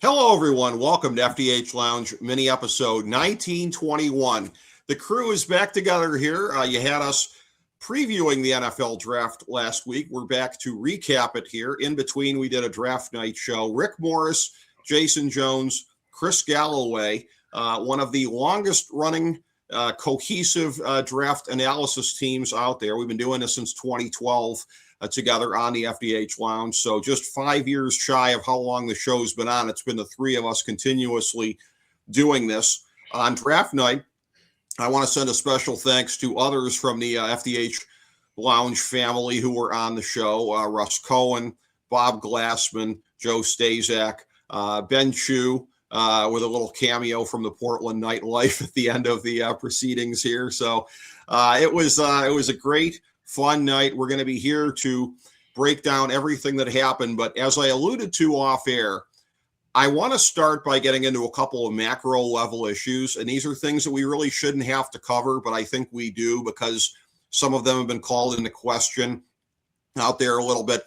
Hello, everyone. Welcome to FDH Lounge mini episode 1921. The crew is back together here. You had us previewing the NFL draft last week. We're back to recap it here. In between, we did a draft night show. Rick Morris, Jason Jones, Chris Galloway, one of the longest running cohesive draft analysis teams out there. We've been doing this since 2012. Together on the FDH Lounge. So just 5 years shy of how long the show's been on. It's been the three of us continuously doing this. On draft night, I want to send a special thanks to others from the FDH Lounge family who were on the show. Russ Cohen, Bob Glassman, Joe Stazak, Ben Chu, with a little cameo from the Portland nightlife at the end of the proceedings here. So it was a great fun night. We're going to be here to break down everything that happened. But as I alluded to off air, I want to start by getting into a couple of macro level issues. And these are things that we really shouldn't have to cover, but I think we do because some of them have been called into question out there a little bit.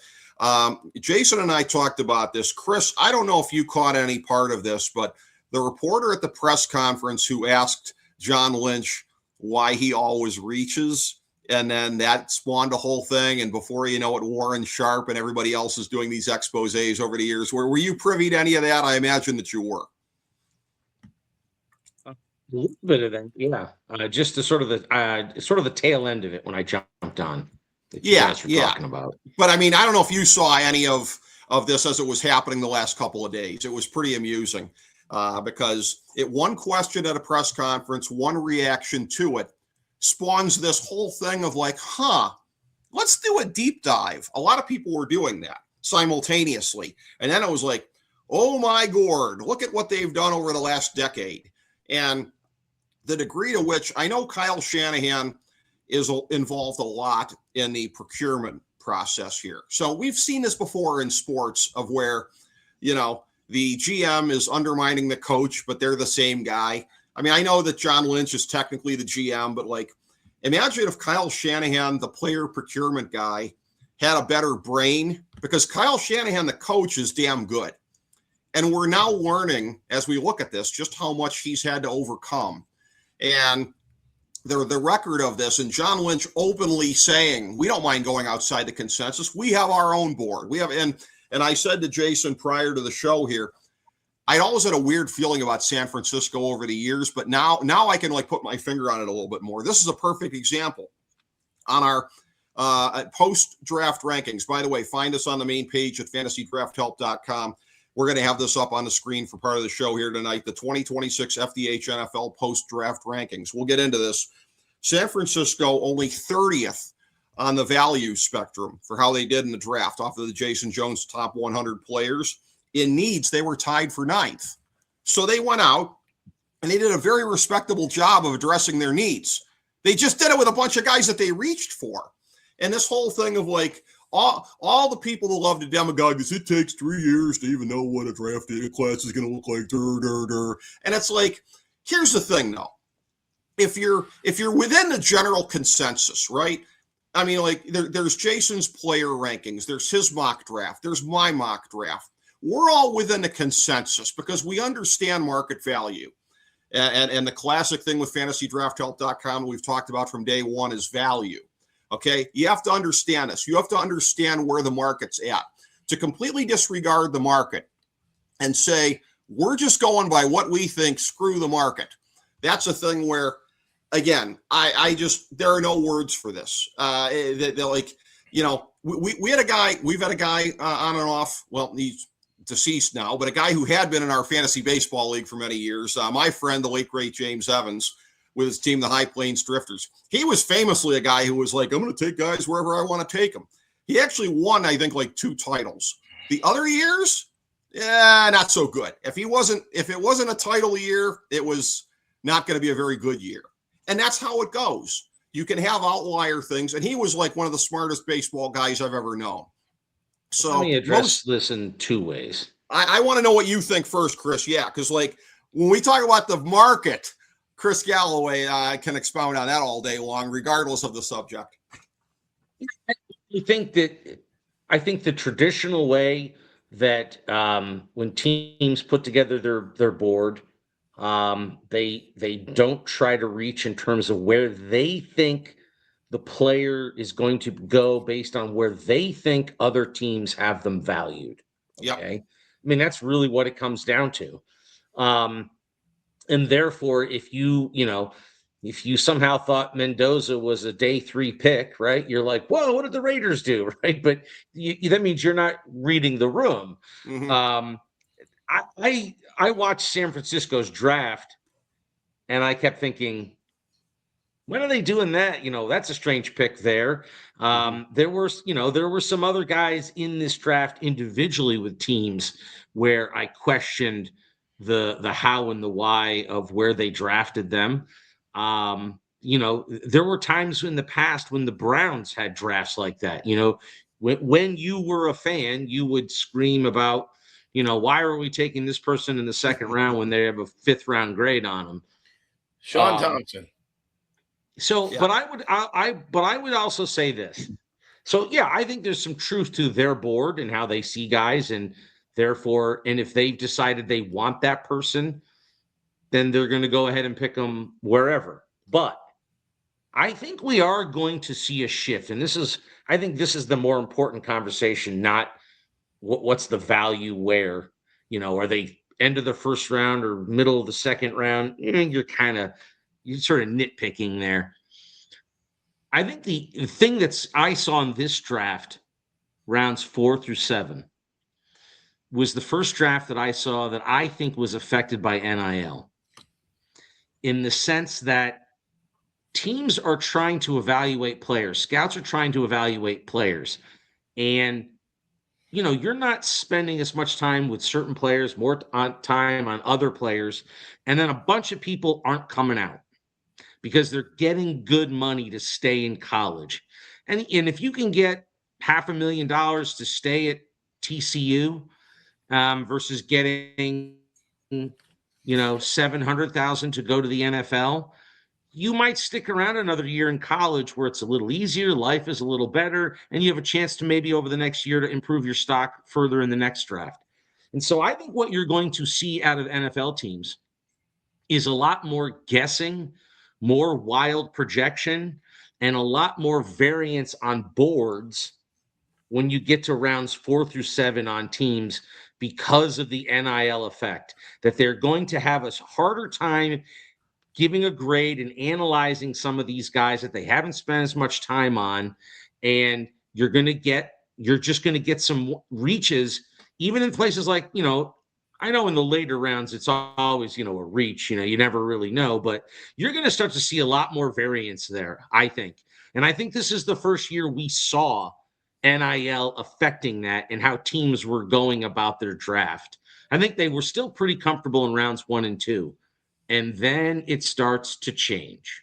Jason and I talked about this. Chris, I don't know if you caught any part of this, but the reporter at the press conference who asked John Lynch why he always reaches, and then that spawned a whole thing. And before you know it, Warren Sharp and everybody else is doing these exposés over the years. Were you privy to any of that? I imagine that you were. A little bit of that, yeah. Just the sort of the tail end of it when I jumped on. Talking about. But I mean, I don't know if you saw any of this as it was happening the last couple of days. It was pretty amusing because one question at a press conference, one reaction to it, spawns this whole thing of like, let's do a deep dive. A lot of people were doing that simultaneously. And then it was like, oh my God, look at what they've done over the last decade. And the degree to which I know Kyle Shanahan is involved a lot in the procurement process here. So we've seen this before in sports of where, the GM is undermining the coach, but they're the same guy. I mean, I know that John Lynch is technically the GM, but like, imagine if Kyle Shanahan, the player procurement guy, had a better brain, because Kyle Shanahan, the coach, is damn good. And we're now learning, as we look at this, just how much he's had to overcome. And the record of this, and John Lynch openly saying, we don't mind going outside the consensus. We have our own board. And I said to Jason prior to the show here, I always had a weird feeling about San Francisco over the years, but now I can like put my finger on it a little bit more. This is a perfect example on our post-draft rankings. By the way, find us on the main page at fantasydrafthelp.com. We're going to have this up on the screen for part of the show here tonight, the 2026 FDH NFL post-draft rankings. We'll get into this. San Francisco only 30th on the value spectrum for how they did in the draft off of the Jason Jones top 100 players. In needs, they were tied for 9th. So they went out and they did a very respectable job of addressing their needs. They just did it with a bunch of guys that they reached for. And this whole thing of like all the people that love to demagogue is it takes 3 years to even know what a draft class is going to look like. And it's like, here's the thing though. If you're within the general consensus, right? I mean, like there's Jason's player rankings, there's his mock draft, there's my mock draft. We're all within the consensus because we understand market value. And the classic thing with fantasydrafthelp.com we've talked about from day one is value. Okay, you have to understand this. You have to understand where the market's at. To completely disregard the market and say, we're just going by what we think, screw the market. That's a thing where, again, there are no words for this. They're like, we've had a guy on and off. Well, he's deceased now, but a guy who had been in our fantasy baseball league for many years, my friend, the late great James Evans, with his team, the High Plains Drifters. He was famously a guy who was like, I'm going to take guys wherever I want to take them. He actually won, I think, like 2 titles. The other years, not so good. If it wasn't a title year, it was not going to be a very good year. And that's how it goes. You can have outlier things. And he was like one of the smartest baseball guys I've ever known. So let me address this in 2 ways. I want to know what you think first, Chris. Yeah, because like when we talk about the market, Chris Galloway can expound on that all day long, regardless of the subject. I think the traditional way that when teams put together their board, they don't try to reach in terms of where they think the player is going to go based on where they think other teams have them valued. Yep. Okay. I mean, that's really what it comes down to. Um, and therefore, if you somehow thought Mendoza was a day 3 pick, right? You're like, whoa, what did the Raiders do? Right. But that means you're not reading the room. Mm-hmm. Um, I watched San Francisco's draft and I kept thinking, when are they doing that? That's a strange pick there. There were some other guys in this draft individually with teams where I questioned the how and the why of where they drafted them. There were times in the past when the Browns had drafts like that. When you were a fan, you would scream about, why are we taking this person in the second round when they have a 5th round grade on them? Sean Thompson. So, Yeah. but I would also say this. So, yeah, I think there's some truth to their board and how they see guys, and therefore, and if they've decided they want that person, then they're going to go ahead and pick them wherever. But I think we are going to see a shift, and I think this is the more important conversation, not what's the value where, are they end of the first round or middle of the second round? You're sort of nitpicking there. I think the thing I saw in this draft, rounds 4 through 7, was the first draft that I saw that I think was affected by NIL, in the sense that teams are trying to evaluate players. Scouts are trying to evaluate players. And, you're not spending as much time with certain players, more time on other players. And then a bunch of people aren't coming out because they're getting good money to stay in college. And if you can get $500,000 to stay at TCU versus getting, 700,000 to go to the NFL, you might stick around another year in college where it's a little easier, life is a little better, and you have a chance to maybe over the next year to improve your stock further in the next draft. And so I think what you're going to see out of NFL teams is a lot more guessing, more wild projection, and a lot more variance on boards when you get to rounds 4 through 7 on teams, because of the NIL effect, that they're going to have a harder time giving a grade and analyzing some of these guys that they haven't spent as much time on. And you're just going to get some reaches, even in places like, I know in the later rounds, it's always, a reach, you never really know, but you're going to start to see a lot more variance there, I think. And I think this is the first year we saw NIL affecting that and how teams were going about their draft. I think they were still pretty comfortable in rounds 1 and 2. And then it starts to change.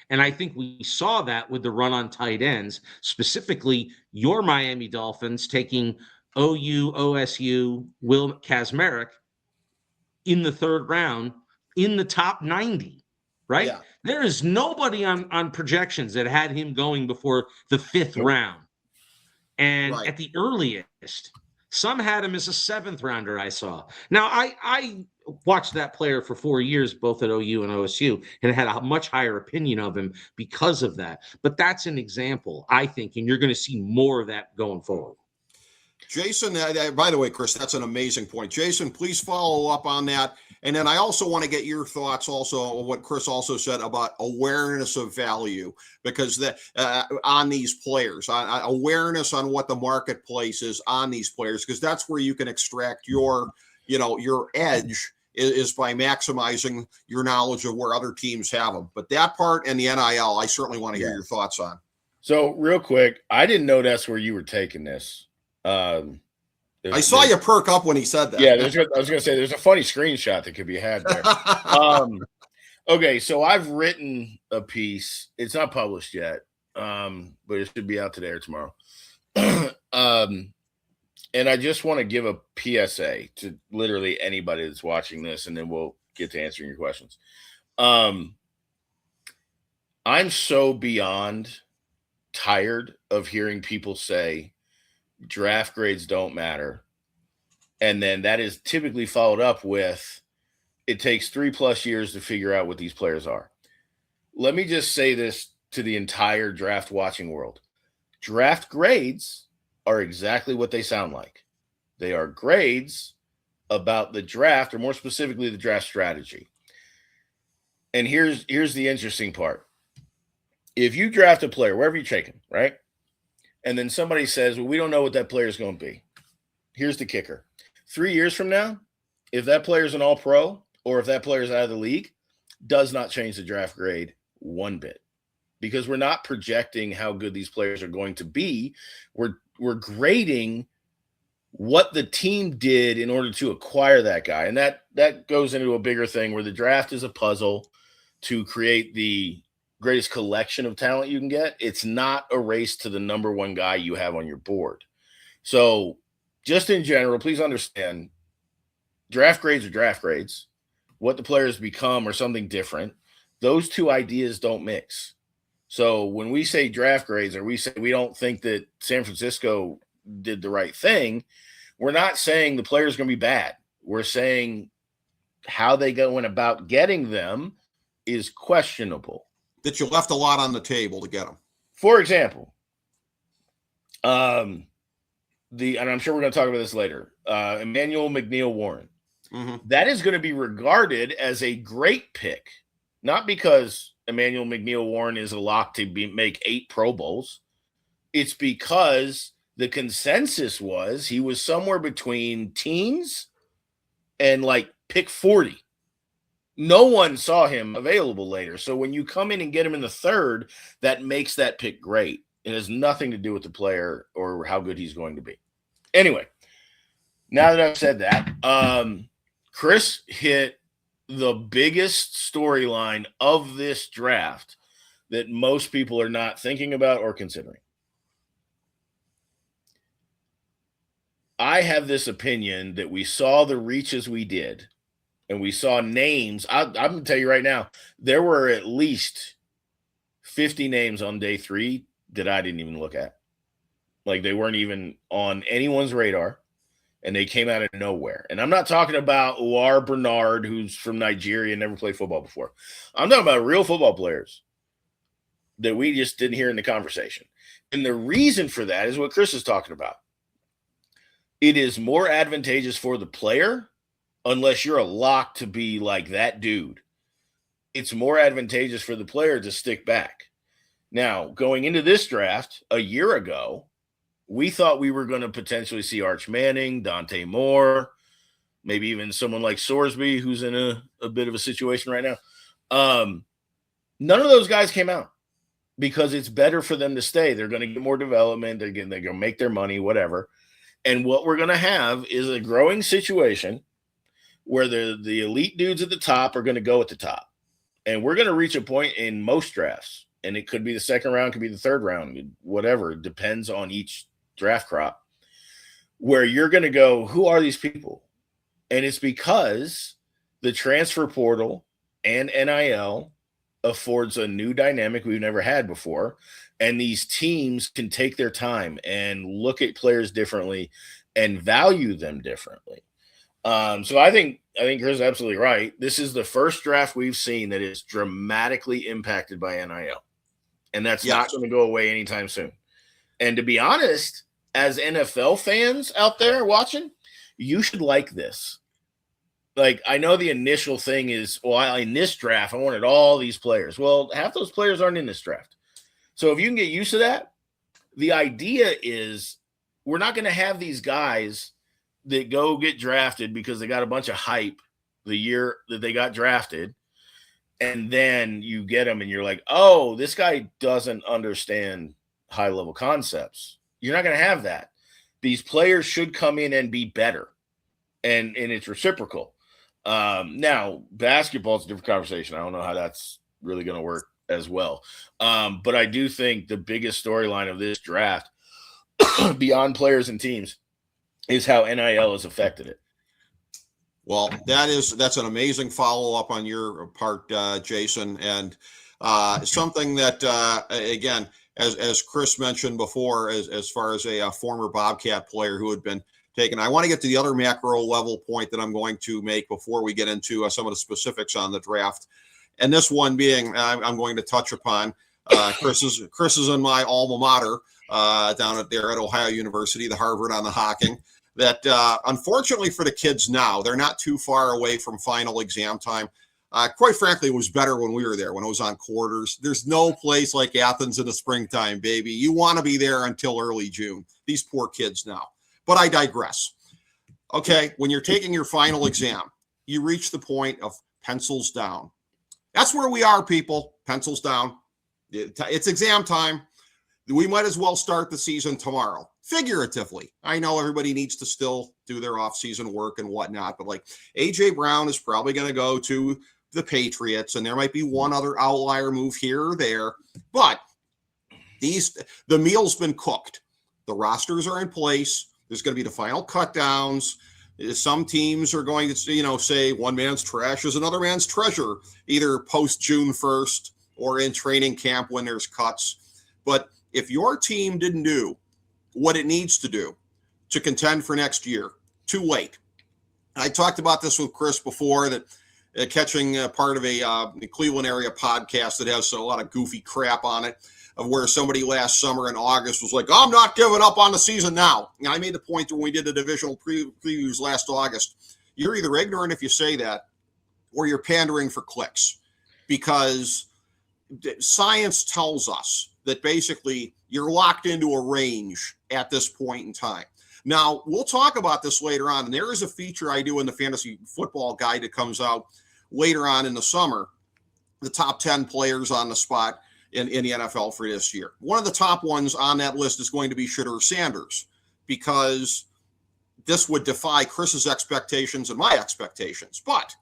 And I think we saw that with the run on tight ends, specifically your Miami Dolphins taking OSU, Will Kazmarek in the 3rd round in the top 90, right? Yeah. There is nobody on projections that had him going before the 5th round. And Right. at the earliest, some had him as a 7th rounder, I saw. Now, I watched that player for 4 years, both at OU and OSU, and had a much higher opinion of him because of that. But that's an example, I think, and you're going to see more of that going forward. Jason, by the way, Chris, that's an amazing point. Jason, please follow up on that. And then I also want to get your thoughts also on what Chris also said about awareness of value, because on these players, awareness on what the marketplace is on these players, because that's where you can extract your edge is by maximizing your knowledge of where other teams have them. But that part and the NIL, I certainly want to hear your thoughts on. So real quick, I didn't know that's where you were taking this. I saw you perk up when he said that. Yeah, I was going to say there's a funny screenshot that could be had there. Okay, so I've written a piece. It's not published yet, but it should be out today or tomorrow. And I just want to give a PSA to literally anybody that's watching this, and then we'll get to answering your questions. I'm so beyond tired of hearing people say draft grades don't matter. And then that is typically followed up with, it takes 3+ years to figure out what these players are. Let me just say this to the entire draft watching world. Draft grades are exactly what they sound like. They are grades about the draft, or more specifically, the draft strategy. And here's the interesting part. If you draft a player, wherever you take him, right? And then somebody says, well, we don't know what that player is going to be. Here's the kicker. 3 years from now, if that player is an all-pro, or if that player is out of the league, does not change the draft grade one bit, because we're not projecting how good these players are going to be. We're grading what the team did in order to acquire that guy. And that goes into a bigger thing where the draft is a puzzle to create the greatest collection of talent you can get. It's not a race to the number one guy you have on your board. So just in general, please understand, draft grades are draft grades. What the players become are something different. Those two ideas don't mix. So when we say draft grades, or we say we don't think that San Francisco did the right thing, we're not saying the player's going to be bad. We're saying how they went about getting them is questionable. That you left a lot on the table to get them. For example, and I'm sure we're going to talk about this later, Emmanuel McNeil-Warren. Mm-hmm. That is going to be regarded as a great pick, not because Emmanuel McNeil-Warren is a lock to make 8 Pro Bowls. It's because the consensus was he was somewhere between teens and like pick 40. No one saw him available later. So when you come in and get him in the 3rd, that makes that pick great. It has nothing to do with the player or how good he's going to be. Anyway, now that I've said that, Chris hit the biggest storyline of this draft that most people are not thinking about or considering. I have this opinion that we saw the reaches we did, and we saw names. I'm going to tell you right now, there were at least 50 names on day 3 that I didn't even look at. Like, they weren't even on anyone's radar, and they came out of nowhere. And I'm not talking about Uwar Bernard, who's from Nigeria and never played football before. I'm talking about real football players that we just didn't hear in the conversation. And the reason for that is what Chris is talking about. It is more advantageous for the player, unless you're a lock to be like that dude. It's more advantageous for the player to stick back. Now, going into this draft a year ago, we thought we were going to potentially see Arch Manning, Dante Moore, maybe even someone like Sorsby, who's in a bit of a situation right now. None of those guys came out because it's better for them to stay. They're going to get more development. They're going to make their money, whatever. And what we're going to have is a growing situation where the elite dudes at the top are going to go at the top. And we're going to reach a point in most drafts, and it could be the 2nd round, could be the 3rd round, whatever. It depends on each draft crop, where you're going to go, who are these people? And it's because the transfer portal and NIL affords a new dynamic we've never had before. And these teams can take their time and look at players differently and value them differently. So I think Chris is absolutely right. This is the first draft we've seen that is dramatically impacted by NIL. And that's not going to go away anytime soon. And to be honest, as NFL fans out there watching, you should like this. Like, I know the initial thing is, well, in this draft, I wanted all these players. Well, half those players aren't in this draft. So if you can get used to that, the idea is we're not going to have these guys that go get drafted because they got a bunch of hype the year that they got drafted. And then you get them and you're like, oh, this guy doesn't understand high-level concepts. You're not going to have that. These players should come in and be better. And it's reciprocal. Now, basketball's a different conversation. I don't know how that's really going to work as well. But I do think the biggest storyline of this draft, beyond players and teams, is how NIL has affected it. Well, that's an amazing follow-up on your part, Jason, and something that, again, as Chris mentioned before, as far as a former Bobcat player who had been taken. I want to get to the other macro level point that I'm going to make before we get into some of the specifics on the draft. And this one being, I'm going to touch upon Chris is in my alma mater down there at Ohio University, the Harvard on the Hocking. That unfortunately for the kids now, they're not too far away from final exam time. Quite frankly, it was better when we were there, when it was on quarters. There's no place like Athens in the springtime, baby. You want to be there until early June. These poor kids now. But I digress. Okay, when you're taking your final exam, you reach the point of pencils down. That's where we are, people. Pencils down. It's exam time. We might as well start the season tomorrow, figuratively. I know everybody needs to still do their off-season work and whatnot, but like A.J. Brown is probably going to go to the Patriots, and there might be one other outlier move here or there, but the meal's been cooked. The rosters are in place. There's going to be the final cut downs. Some teams are going to, say one man's trash is another man's treasure, either post June 1st or in training camp when there's cuts. But if your team didn't do what it needs to do to contend for next year, too late. I talked about this with Chris before, that catching part of a Cleveland area podcast that has a lot of goofy crap on it, of where somebody last summer in August was like, I'm not giving up on the season now. And I made the point when we did the divisional previews last August, you're either ignorant if you say that, or you're pandering for clicks, because science tells us that basically you're locked into a range at this point in time. Now, we'll talk about this later on, and there is a feature I do in the fantasy football guide that comes out later on in the summer, the top 10 players on the spot in the NFL for this year. One of the top ones on that list is going to be Shedeur Sanders, because this would defy Chris's expectations and my expectations. But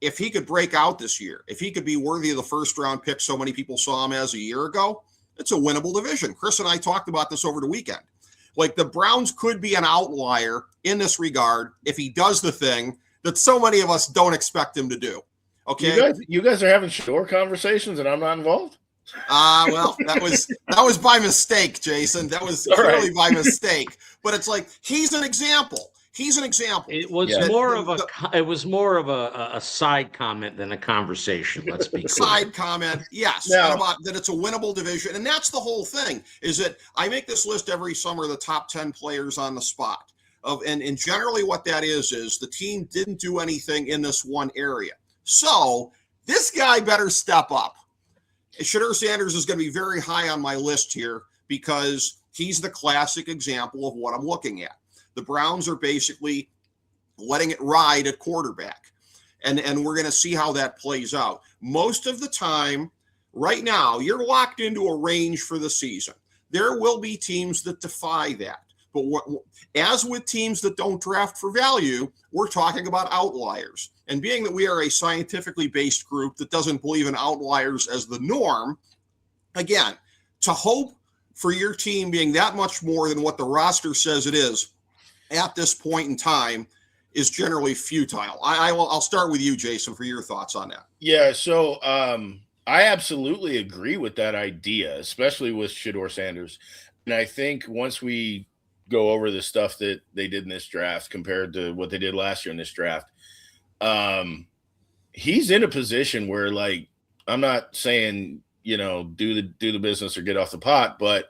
if he could break out this year, if he could be worthy of the first-round pick so many people saw him as a year ago, it's a winnable division. Chris and I talked about this over the weekend. Like, the Browns could be an outlier in this regard if he does the thing that so many of us don't expect him to do. Okay, you guys are having Shedeur conversations and I'm not involved? Well, that was by mistake, Jason. That was clearly by mistake. But it's like, he's an example. It was more of a side comment than a conversation. Let's be clear. Side comment, yes. Now, about that it's a winnable division. And that's the whole thing, is that I make this list every summer, the top 10 players on the spot. And generally what that is the team didn't do anything in this one area. So this guy better step up. Shedeur Sanders is going to be very high on my list here, because he's the classic example of what I'm looking at. The Browns are basically letting it ride at quarterback. And we're going to see how that plays out. Most of the time, right now, you're locked into a range for the season. There will be teams that defy that. But as with teams that don't draft for value, we're talking about outliers. And being that we are a scientifically based group that doesn't believe in outliers as the norm, again, to hope for your team being that much more than what the roster says it is at this point in time is generally futile. I'll start with you, Jason, for your thoughts on that. Yeah, so I absolutely agree with that idea, especially with Shedeur Sanders. And I think once we go over the stuff that they did in this draft compared to what they did last year in this draft, he's in a position where, like, I'm not saying, do the business or get off the pot, but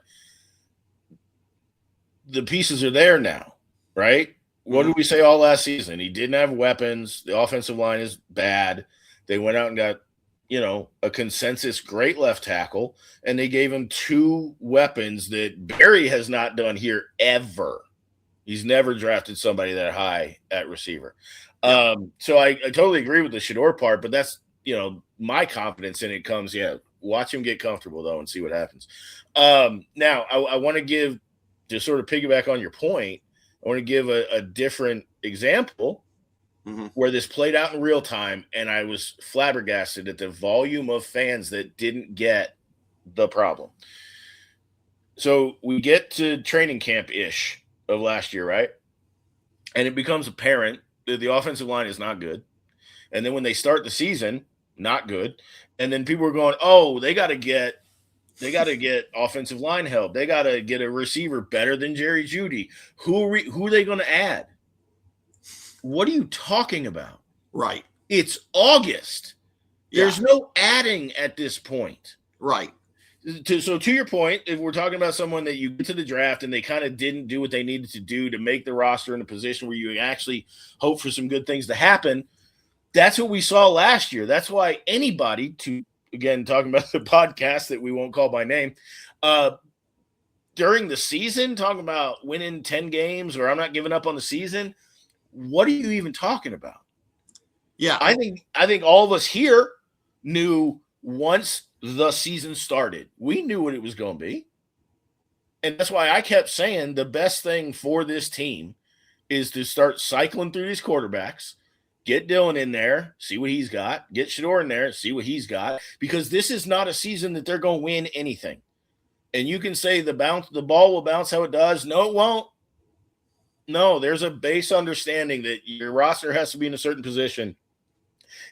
the pieces are there now, right? What did we say all last season? He didn't have weapons. The offensive line is bad. They went out and got, a consensus great left tackle, and they gave him 2 weapons that Barry has not done here ever. He's never drafted somebody that high at receiver. So I totally agree with the Shedeur part, but that's, my confidence in it comes, watch him get comfortable, though, and see what happens. Now, I want to give, to sort of piggyback on your point, I want to give a different example where this played out in real time, and I was flabbergasted at the volume of fans that didn't get the problem. So we get to training camp-ish of last year, right? And it becomes apparent that the offensive line is not good. And then when they start the season, not good. And then people are going, oh, they got to get They got to get offensive line help. They got to get a receiver better than Jerry Jeudy. Who are they going to add? What are you talking about? Right. It's August. There's Yeah. no adding at this point. Right. So to your point, if we're talking about someone that you get to the draft and they kind of didn't do what they needed to do to make the roster in a position where you actually hope for some good things to happen, that's what we saw last year. That's why anybody, to again talking about the podcast that we won't call by name, during the season, talking about winning 10 games or I'm not giving up on the season, what are you even talking about? Yeah. I think all of us here knew once the season started, we knew what it was going to be. And that's why I kept saying the best thing for this team is to start cycling through these quarterbacks, get Dylan in there, see what he's got, get Shador in there, see what he's got, because this is not a season that they're going to win anything. And you can say the ball will bounce how it does. No, it won't. No, there's a base understanding that your roster has to be in a certain position,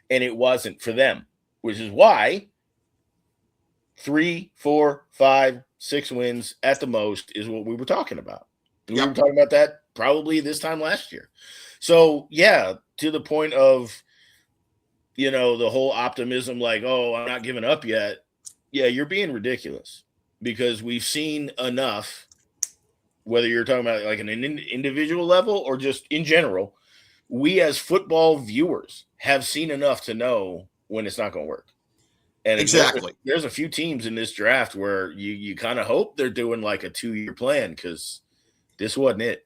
and it wasn't for them, which is why 3, 4, 5, 6 wins at the most is what we were talking about. We were talking about that probably this time last year. So, yeah, to the point of, the whole optimism, like, oh, I'm not giving up yet. Yeah, you're being ridiculous because we've seen enough, whether you're talking about like an individual level or just in general, we as football viewers have seen enough to know when it's not going to work. And exactly. There's a few teams in this draft where you kind of hope they're doing like a 2-year plan because this wasn't it.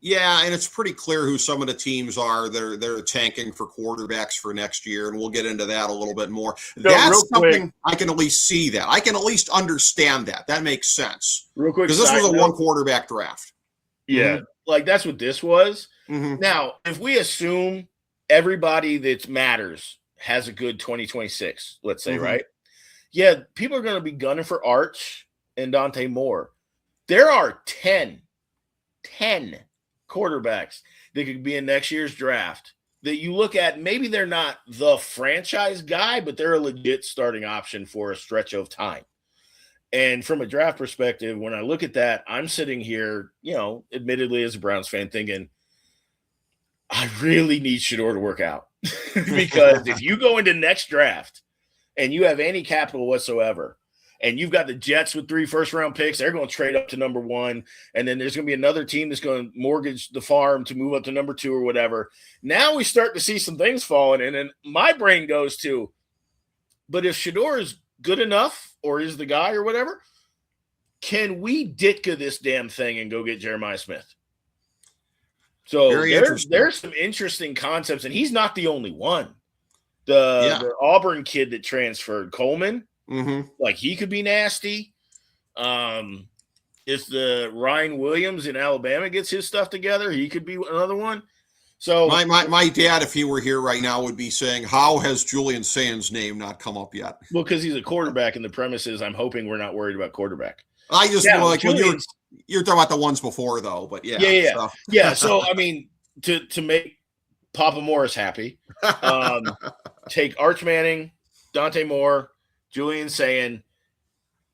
Yeah, and it's pretty clear who some of the teams are. They're tanking for quarterbacks for next year, and we'll get into that a little bit more. That's something I can at least see that. I can at least understand that. That makes sense. Real quick, because this was a one quarterback draft. Yeah, like that's what this was. Mm-hmm. Now, if we assume everybody that matters has a good 2026, let's say, right? Yeah, people are going to be gunning for Arch and Dante Moore. There are 10 quarterbacks that could be in next year's draft that you look at. Maybe they're not the franchise guy, but they're a legit starting option for a stretch of time. And from a draft perspective, when I look at that, I'm sitting here, admittedly as a Browns fan thinking, I really need Shador to work out because if you go into next draft and you have any capital whatsoever, and you've got the Jets with 3 first-round picks, they're going to trade up to number 1, and then there's going to be another team that's going to mortgage the farm to move up to number 2 or whatever. Now we start to see some things falling, and then my brain goes to, but if Shador is good enough or is the guy or whatever, can we Ditka this damn thing and go get Jeremiah Smith? So there's some interesting concepts, and he's not the only one. The Auburn kid that transferred, Coleman, like he could be nasty. If the Ryan Williams in Alabama gets his stuff together, he could be another one. So my dad, if he were here right now, would be saying, how has Julian Sands' name not come up yet? Well, because he's a quarterback, and the premise is I'm hoping we're not worried about quarterback. I just like when you're talking about the ones before, though, but yeah. So I mean, to make Papa Morris happy, take Arch Manning, Dante Moore, Julian Sayin,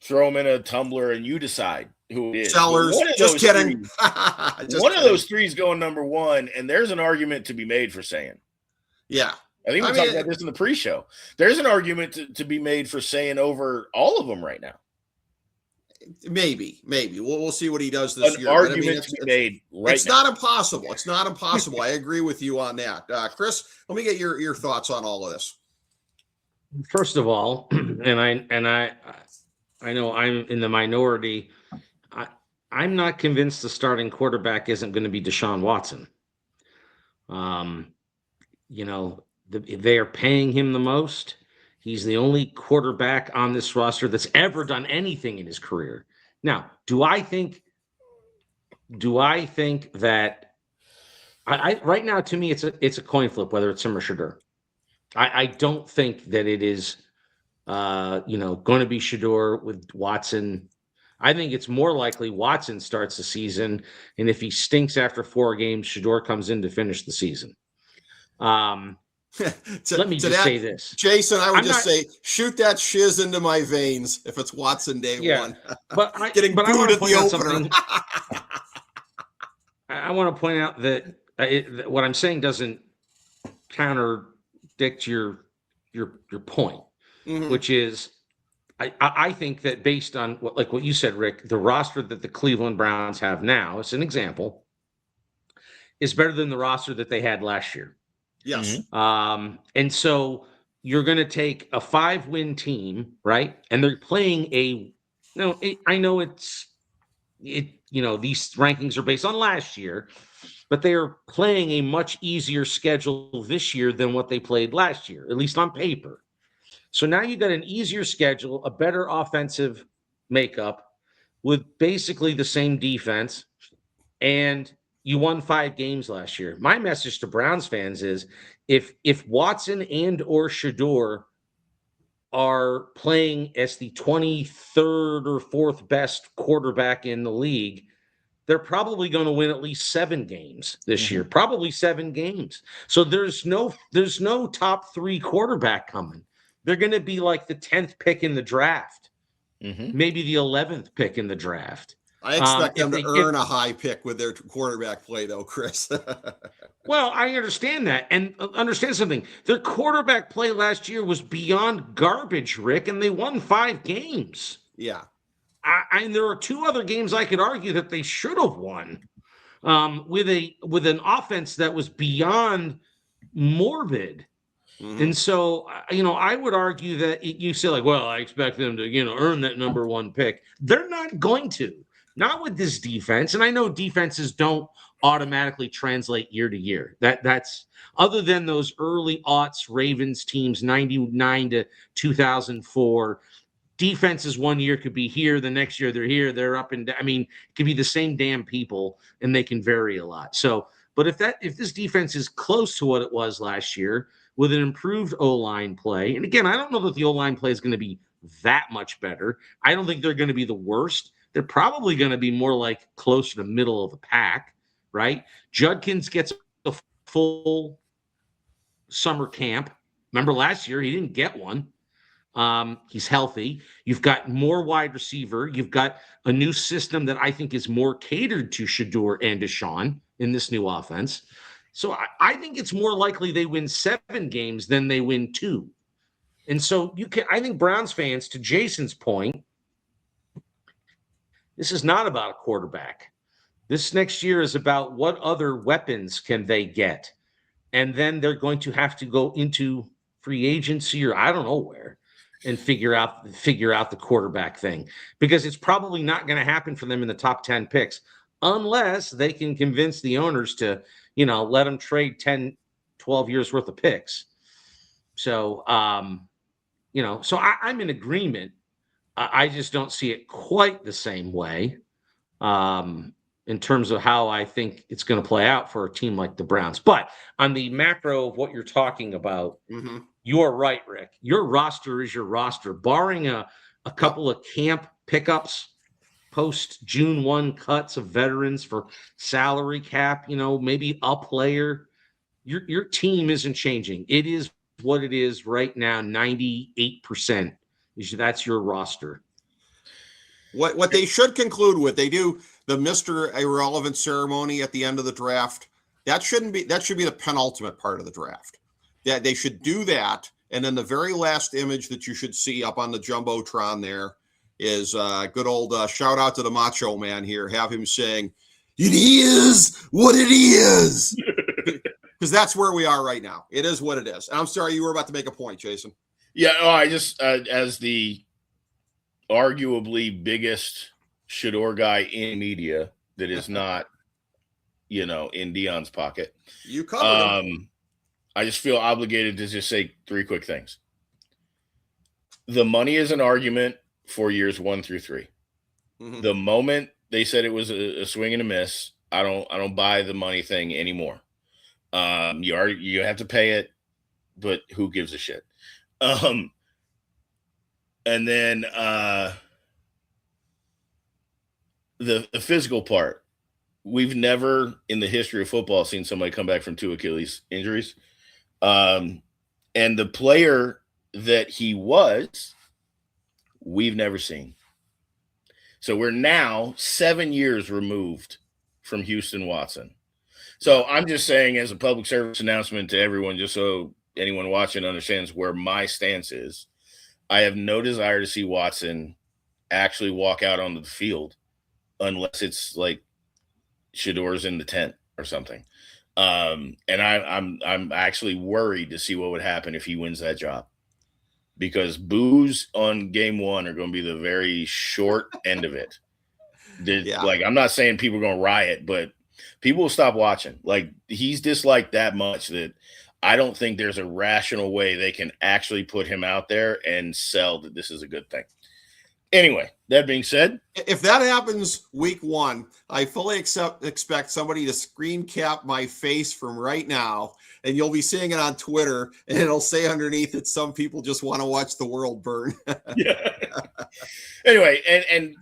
throw them in a tumbler, and you decide who it is. Sellers, just kidding. One of those 3 is going number 1, and there's an argument to be made for Sayin. Yeah. I think we talked about this in the pre-show. There's an argument to be made for Sayin over all of them right now. Maybe. We'll see what he does this year. An argument to be made right It's not impossible. It's not impossible. I agree with you on that. Chris, let me get your thoughts on all of this. First of all, and I know I'm in the minority. I'm not convinced the starting quarterback isn't going to be Deshaun Watson. They are paying him the most. He's the only quarterback on this roster that's ever done anything in his career. Now, do I think that right now, to me, it's a coin flip whether it's him or Shador. I don't think that it is, going to be Shador with Watson. I think it's more likely Watson starts the season, and if he stinks after 4 games, Shador comes in to finish the season. Let me just say this. Jason, I would I'm just not- say, shoot that shiz into my veins if it's Watson day Yeah, one. but I Getting but I booed want to at point the out opener. something. I want to point out that that what I'm saying doesn't contradict your point, Mhm. which is I think that based on what you said, Rick, the roster that the Cleveland Browns have now, as an example, is better than the roster that they had last year. Yes. And so you're going to take a 5-win team, right? And they're playing I know these rankings are based on last year, but they are playing a much easier schedule this year than what they played last year, at least on paper. So now you've got an easier schedule, a better offensive makeup with basically the same defense, and you won 5 games last year. My message to Browns fans is if Watson and or Shador are playing as the 23rd or 4th best quarterback in the league, they're probably going to win at least 7 games this year, probably 7 games. So there's no top 3 quarterback coming. They're going to be like the 10th pick in the draft, maybe the 11th pick in the draft. I expect them to earn a high pick with their quarterback play, though, Chris. Well, I understand that. And understand something. Their quarterback play last year was beyond garbage, Rick, and they won 5 games. Yeah. And there are 2 other games I could argue that they should have won with an offense that was beyond morbid. Mm-hmm. And so, I would argue that you say well, I expect them to, earn that number 1 pick. They're not going to. Not with this defense. And I know defenses don't automatically translate year to year. That's other than those early aughts Ravens teams, 99 to 2004. Defenses one year could be here, the next year they're here, they're up and down. I mean, it could be the same damn people, and they can vary a lot. So, but if this defense is close to what it was last year with an improved O-line play, and again, I don't know that the O-line play is going to be that much better. I don't think they're going to be the worst. They're probably going to be more like close to the middle of the pack, right? Judkins gets a full summer camp. Remember last year, he didn't get one. He's healthy. You've got more wide receiver. You've got a new system that I think is more catered to Shador and Deshaun in this new offense. So I think it's more likely they win 7 games than they win 2. And so I think Browns fans, to Jason's point, this is not about a quarterback. This next year is about what other weapons can they get. And then they're going to have to go into free agency or I don't know where and figure out the quarterback thing, because it's probably not going to happen for them in the top 10 picks unless they can convince the owners to, let them trade 10, 12 years worth of picks. So, so I'm in agreement. I just don't see it quite the same way in terms of how I think it's going to play out for a team like the Browns. But on the macro of what you're talking about, you are right, Rick. Your roster is your roster. Barring a couple of camp pickups, post June 1 cuts of veterans for salary cap, maybe a player, your team isn't changing. It is what it is right now, 98%. That's your roster. What they should conclude with, they do the Mr. Irrelevant ceremony at the end of the draft. That should be the penultimate part of the draft. That they should do that, and then the very last image that you should see up on the Jumbotron there is good old shout out to the Macho Man here. Have him saying, "It is what it is," because that's where we are right now. It is what it is. And I'm sorry, you were about to make a point, Jason. Yeah, I just as the arguably biggest Shador guy in media that is not, in Dion's pocket. You covered him. I just feel obligated to just say 3 quick things. The money is an argument for years 1 through 3. The moment they said it was a swing and a miss, I don't buy the money thing anymore. You have to pay it, but who gives a shit? And then the physical part. We've never in the history of football seen somebody come back from 2 Achilles injuries. And the player that he was, we've never seen. So we're now 7 years removed from Houston Watson. So I'm just saying, as a public service announcement to everyone, just so anyone watching understands where my stance is, I have no desire to see Watson actually walk out onto the field unless it's like Shador's in the tent or something. And I'm actually worried to see what would happen if he wins that job, because boos on game one are going to be the very short end of it. Like, I'm not saying people are going to riot, but people will stop watching. Like, he's disliked that much that I don't think there's a rational way they can actually put him out there and sell that this is a good thing. Anyway, that being said, if that happens week one, I fully expect somebody to screen cap my face from right now, and you'll be seeing it on Twitter, and it'll say underneath it, some people just want to watch the world burn. Yeah. Anyway, and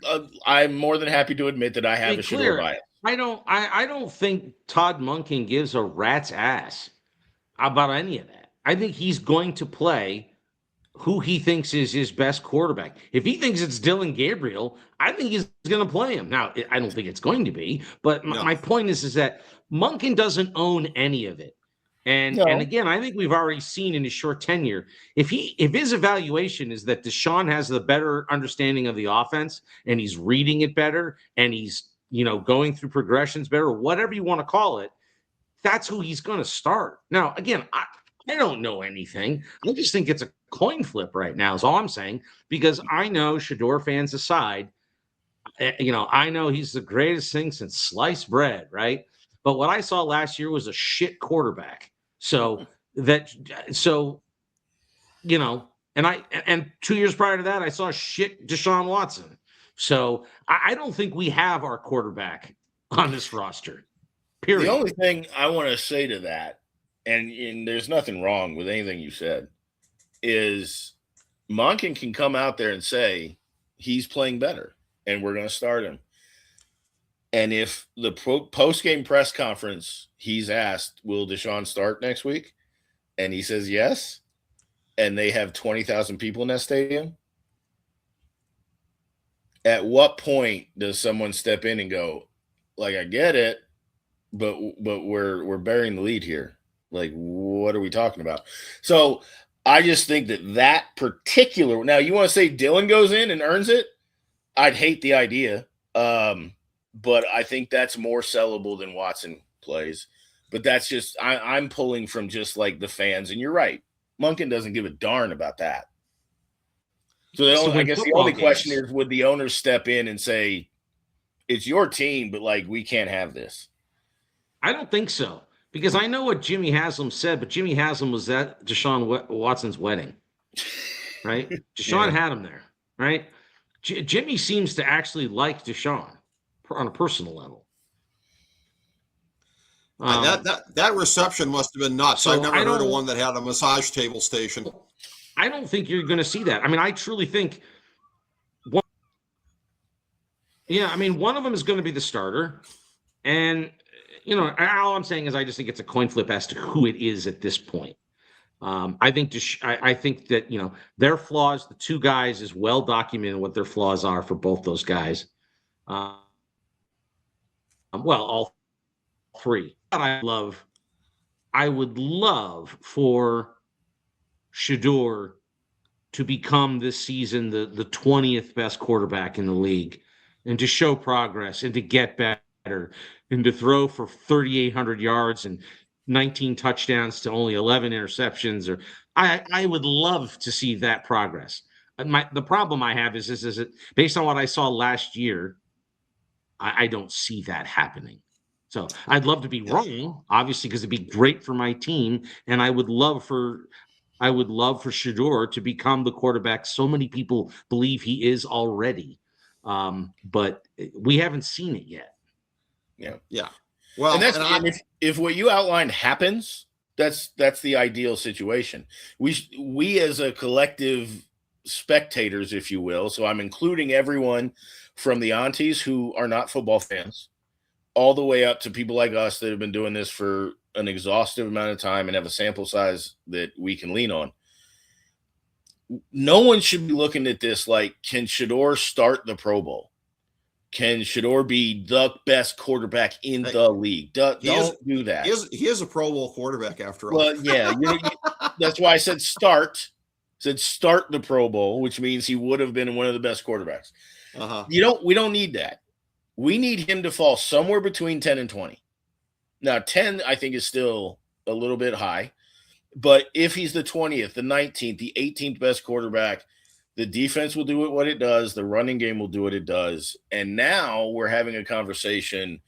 I'm more than happy to admit that I have a Shador bias. I don't think Todd Monken gives a rat's ass about any of that. I think he's going to play who he thinks is his best quarterback. If he thinks it's Dylan Gabriel, I think he's going to play him. Now, I don't think it's going to be, but my point is that Monken doesn't own any of it. And again, I think we've already seen in his short tenure, if his evaluation is that Deshaun has the better understanding of the offense and he's reading it better and he's, going through progressions better, or whatever you want to call it, that's who he's going to start. Now, again, I don't know anything. I just think it's a coin flip right now is all I'm saying, because I know, Shador fans aside, I know he's the greatest thing since sliced bread, right? But what I saw last year was a shit quarterback. And 2 years prior to that, I saw shit Deshaun Watson. So I don't think we have our quarterback on this roster. Period. The only thing I want to say to that, and there's nothing wrong with anything you said, is Monken can come out there and say he's playing better and we're going to start him. And if the post-game press conference, he's asked, will Deshaun start next week? And he says yes, and they have 20,000 people in that stadium, at what point does someone step in and go, like, I get it, but we're burying the lead here. Like, what are we talking about? So I just think that particular – now, you want to say Dylan goes in and earns it? I'd hate the idea. But I think that's more sellable than Watson plays. But that's just – I'm pulling from just like the fans. And you're right. Monken doesn't give a darn about that. So I guess the only question is, would the owners step in and say, it's your team, but, like, we can't have this? I don't think so, because I know what Jimmy Haslam said, but Jimmy Haslam was at Deshaun Watson's wedding, right? Deshaun had him there, right? Jimmy seems to actually like Deshaun on a personal level. That reception must have been nuts. So I've never heard of one that had a massage table station. I don't think you're going to see that. I mean, I truly think one of them is going to be the starter. And, all I'm saying is I just think it's a coin flip as to who it is at this point. I think that, their flaws, the two guys, is well documented what their flaws are for both those guys. All three. I would love for Shador to become this season the 20th best quarterback in the league, and to show progress and to get better and to throw for 3,800 yards and 19 touchdowns to only 11 interceptions. I would love to see that progress. The problem I have is that based on what I saw last year, I don't see that happening. So I'd love to be wrong, obviously, because it'd be great for my team, and I would love for Shador to become the quarterback so many people believe he is already. But we haven't seen it yet. Yeah. Well, and if what you outlined happens, that's the ideal situation. We as a collective spectators, if you will, so I'm including everyone from the aunties who are not football fans, all the way up to people like us that have been doing this for an exhaustive amount of time and have a sample size that we can lean on. No one should be looking at this like, can Shedeur start the Pro Bowl? Can Shedeur be the best quarterback in the league? Don't do that. He is a Pro Bowl quarterback after all. Well, yeah, that's why I said start. Said start the Pro Bowl, which means he would have been one of the best quarterbacks. We don't need that. We need him to fall somewhere between 10 and 20. Now, 10, I think, is still a little bit high. But if he's the 20th, the 19th, the 18th best quarterback, the defense will do what it does. The running game will do what it does. And now we're having a conversation,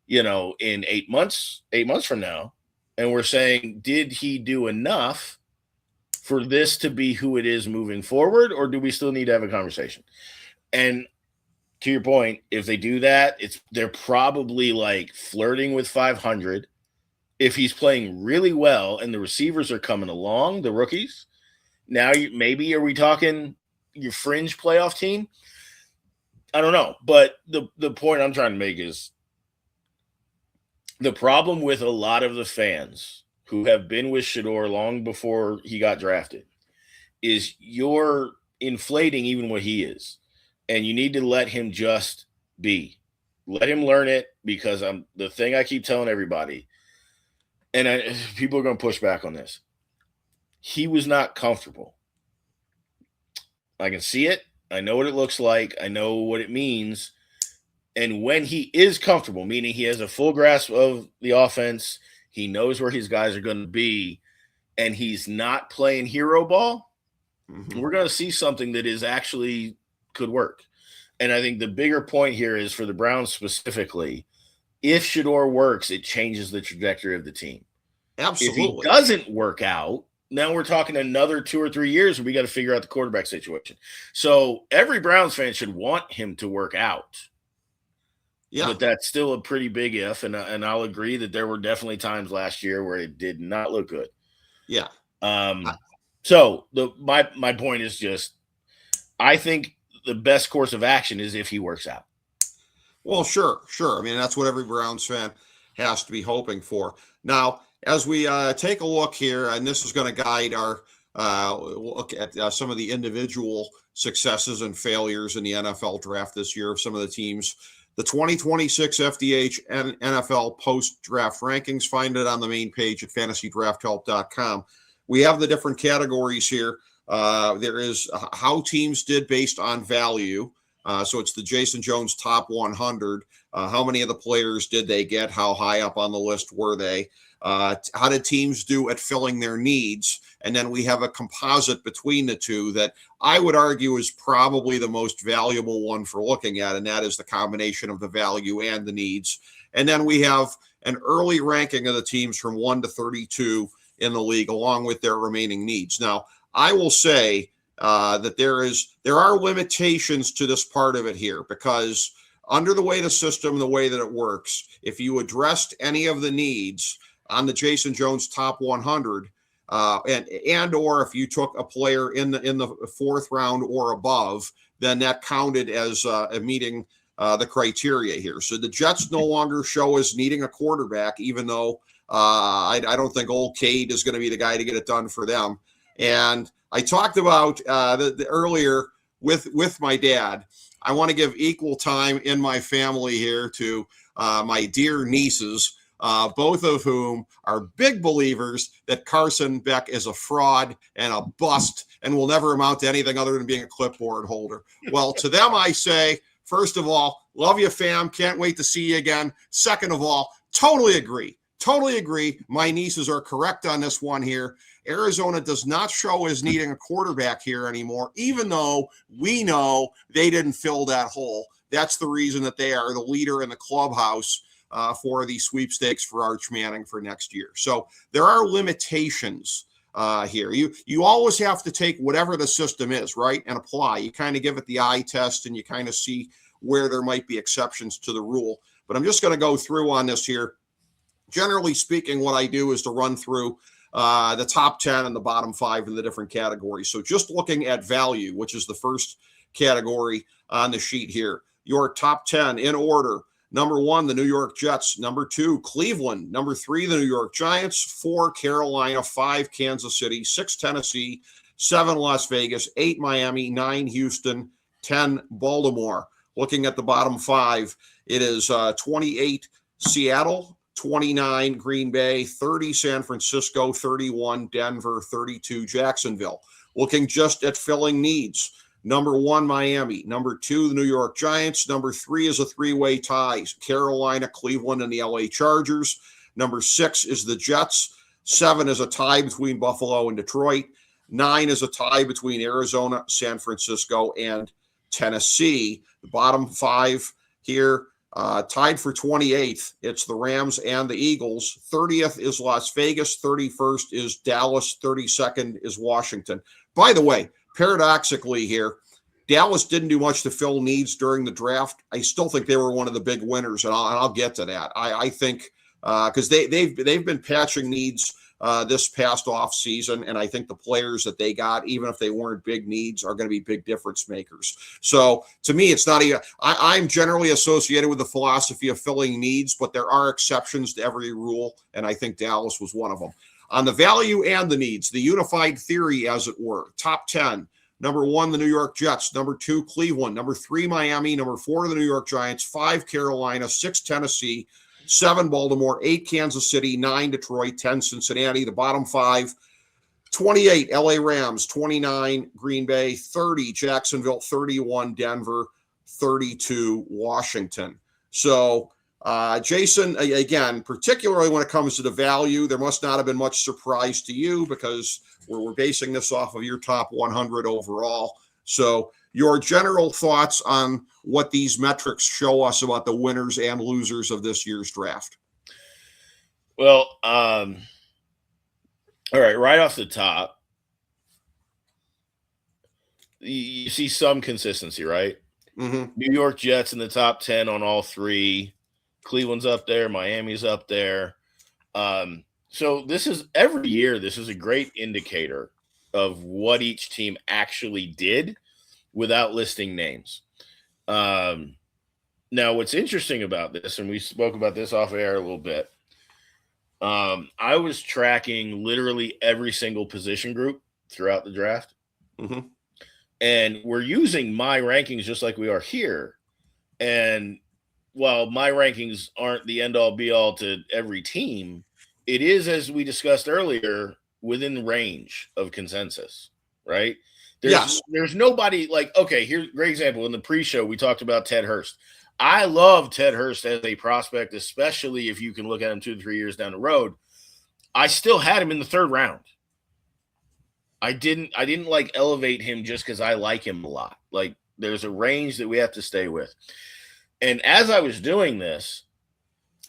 in 8 months from now. And we're saying, did he do enough for this to be who it is moving forward? Or do we still need to have a conversation? And to your point, if they do that, they're probably like flirting with 500. If he's playing really well and the receivers are coming along, the rookies, now maybe are we talking your fringe playoff team? I don't know. But the point I'm trying to make is the problem with a lot of the fans who have been with Shedeur long before he got drafted is you're inflating even what he is. And you need to let him just be. Let him learn it, because the thing I keep telling everybody, and people are going to push back on this, he was not comfortable. I can see it. I know what it looks like. I know what it means. And when he is comfortable, meaning he has a full grasp of the offense, he knows where his guys are going to be, and he's not playing hero ball, we're going to see something that is actually could work. And I think the bigger point here is for the Browns specifically, if Shedeur works, it changes the trajectory of the team. Absolutely. If he doesn't work out, now we're talking another 2 or 3 years and we got to figure out the quarterback situation. So every Browns fan should want him to work out. Yeah. But that's still a pretty big if, and I'll agree that there were definitely times last year where it did not look good. Yeah. So my point is just, I think the best course of action is if he works out. Well, sure. I mean, that's what every Browns fan has to be hoping for. Now, as we take a look here, and this is going to guide our look at some of the individual successes and failures in the NFL draft this year of some of the teams. The 2026 FDH and NFL post-draft rankings, find it on the main page at fantasydrafthelp.com. We have the different categories here. There is how teams did based on value. So it's the Jason Jones top 100. How many of the players did they get? How high up on the list were they? How did teams do at filling their needs? And then we have a composite between the two that I would argue is probably the most valuable one for looking at, and that is the combination of the value and the needs. And then we have an early ranking of the teams from 1 to 32 in the league, along with their remaining needs. Now, I will say that there are limitations to this part of it here, because under the way the system, the way that it works, if you addressed any of the needs on the Jason Jones top 100, and or if you took a player in the fourth round or above, then that counted as meeting the criteria here. So the Jets no longer show as needing a quarterback, even though I don't think old Cade is going to be the guy to get it done for them. And I talked about the earlier with my dad. I want to give equal time in my family here to my dear nieces, both of whom are big believers that Carson Beck is a fraud and a bust and will never amount to anything other than being a clipboard holder. Well, to them I say, first of all, love you, fam. Can't wait to see you again. Second of all, totally agree. My nieces are correct on this one here. Arizona does not show as needing a quarterback here anymore, even though we know they didn't fill that hole. That's the reason that they are the leader in the clubhouse for the sweepstakes for Arch Manning for next year. So there are limitations here. You always have to take whatever the system is, right, and apply. You kind of give it the eye test, and you kind of see where there might be exceptions to the rule. But I'm just going to go through on this here. Generally speaking, what I do is to run through the top 10 and the bottom 5 in the different categories. So just looking at value, which is the first category on the sheet here, your top 10 in order: Number 1, the New York Jets. Number 2, Cleveland. Number 3, the New York Giants. 4, Carolina. 5, Kansas City. 6, Tennessee. 7, Las Vegas. 8, Miami. 9, Houston. 10, Baltimore. Looking at the bottom 5, it is 28, Seattle. 29, Green Bay. 30, San Francisco. 31, Denver. 32, Jacksonville. Looking just at filling needs. Number 1, Miami. Number 2, the New York Giants. Number 3 is a three-way tie, Carolina, Cleveland, and the LA Chargers. Number 6 is the Jets. 7 is a tie between Buffalo and Detroit. 9 is a tie between Arizona, San Francisco, and Tennessee. The bottom 5 here, tied for 28th. It's the Rams and the Eagles. 30th is Las Vegas. 31st is Dallas. 32nd is Washington. By the way, paradoxically here, Dallas didn't do much to fill needs during the draft. I still think they were one of the big winners, and I'll get to that. I think because they've been patching needs this past off season, and I think the players that they got, even if they weren't big needs, are going to be big difference makers. So to me, it's not even. I'm generally associated with the philosophy of filling needs, but there are exceptions to every rule, and I think Dallas was one of them. On the value and the needs, the unified theory, as it were, top 10. Number 1, the New York Jets. Number 2, Cleveland. Number 3, Miami. Number 4, the New York Giants. 5, Carolina. 6, Tennessee. 7, Baltimore. 8, Kansas City. 9, Detroit. 10, Cincinnati. The bottom 5, 28, LA Rams. 29, Green Bay. 30, Jacksonville. 31, Denver. 32, Washington. So, Jason, again, particularly when it comes to the value, there must not have been much surprise to you because we're basing this off of your top 100 overall. So your general thoughts on what these metrics show us about the winners and losers of this year's draft. Well, all right off the top, you see some consistency, right? Mm-hmm. New York Jets in the top 10 on all 3. Cleveland's up there. Miami's up there. So this is every year. This is a great indicator of what each team actually did without listing names. Now, what's interesting about this, and we spoke about this off air a little bit. I was tracking literally every single position group throughout the draft. Mm-hmm. And we're using my rankings just like we are here. And while my rankings aren't the end all be all to every team, it is, as we discussed earlier, within range of consensus, right? There's nobody like, okay, here's a great example. In the pre-show, we talked about Ted Hurst. I love Ted Hurst as a prospect, especially if you can look at him 2 to 3 years down the road. I still had him in the 3rd round. I didn't like elevate him just because I like him a lot. Like, there's a range that we have to stay with. And as I was doing this,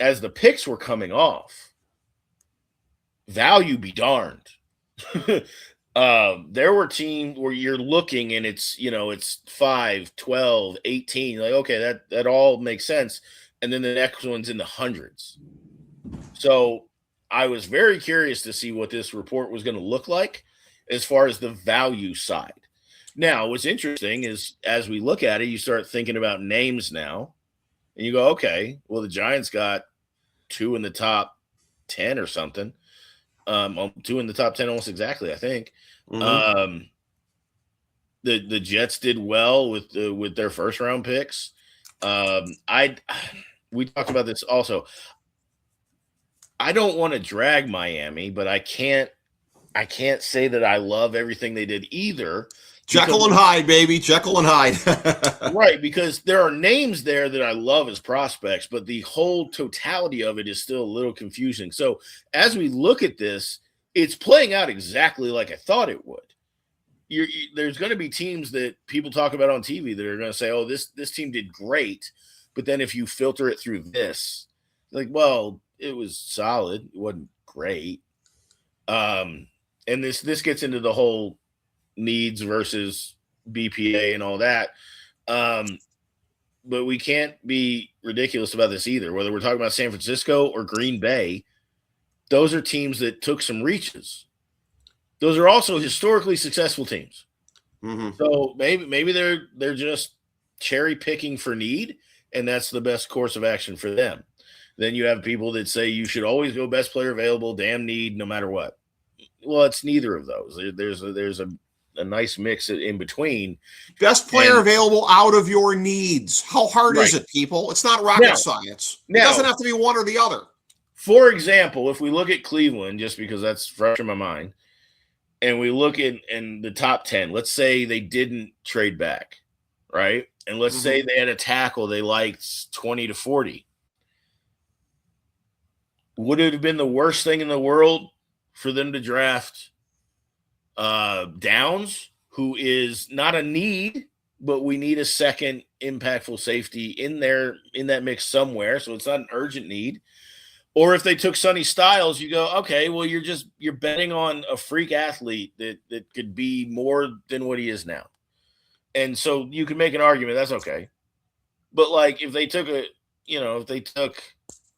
as the picks were coming off, value be darned. There were teams where you're looking and it's 5, 12, 18. You're like, okay, that all makes sense. And then the next one's in the hundreds. So I was very curious to see what this report was going to look like as far as the value side. Now, what's interesting is as we look at it, you start thinking about names now. And you go, okay, well, the Giants got 2 in the top 10 or something. 2 in the top 10 almost exactly, I think. Mm-hmm. The Jets did well with their 1st round picks. We talked about this also. I don't want to drag Miami, but I can't say that I love everything they did either. Jekyll and Hyde, baby. Jekyll and Hyde. Right, because there are names there that I love as prospects, but the whole totality of it is still a little confusing. So as we look at this, it's playing out exactly like I thought it would. There's going to be teams that people talk about on TV that are going to say, oh, this team did great. But then if you filter it through this, like, well, it was solid. It wasn't great. And this gets into the whole needs versus BPA and all that. But we can't be ridiculous about this either. Whether we're talking about San Francisco or Green Bay, those are teams that took some reaches. Those are also historically successful teams. Mm-hmm. So maybe they're just cherry picking for need, and that's the best course of action for them. Then you have people that say you should always go best player available, damn need, no matter what. Well, it's neither of those. There's a nice mix in between. Best player available out of your needs. How hard is it, people? It's not rocket science. It doesn't have to be one or the other. For example, if we look at Cleveland, just because that's fresh in my mind, and we look in the top 10, let's say they didn't trade back, right? And let's say they had a tackle they liked 20 to 40. Would it have been the worst thing in the world for them to draft Downs, who is not a need, but we need a second impactful safety in there, in that mix somewhere, so it's not an urgent need? Or if they took Sonny Styles, you go, okay, well, you're betting on a freak athlete that could be more than what he is now. And so you can make an argument, that's okay. But like if they took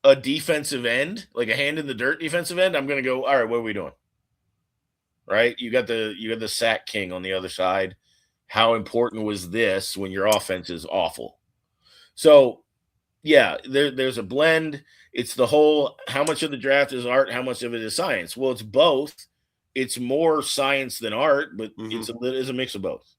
a defensive end, like a hand in the dirt defensive end, I'm going to go, all right, what are we doing? Right? You got the sack king on the other side. How important was this when your offense is awful? So, yeah, there's a blend. It's the whole, how much of the draft is art, how much of it is science? Well, it's both. It's more science than art, but it's a mix of both.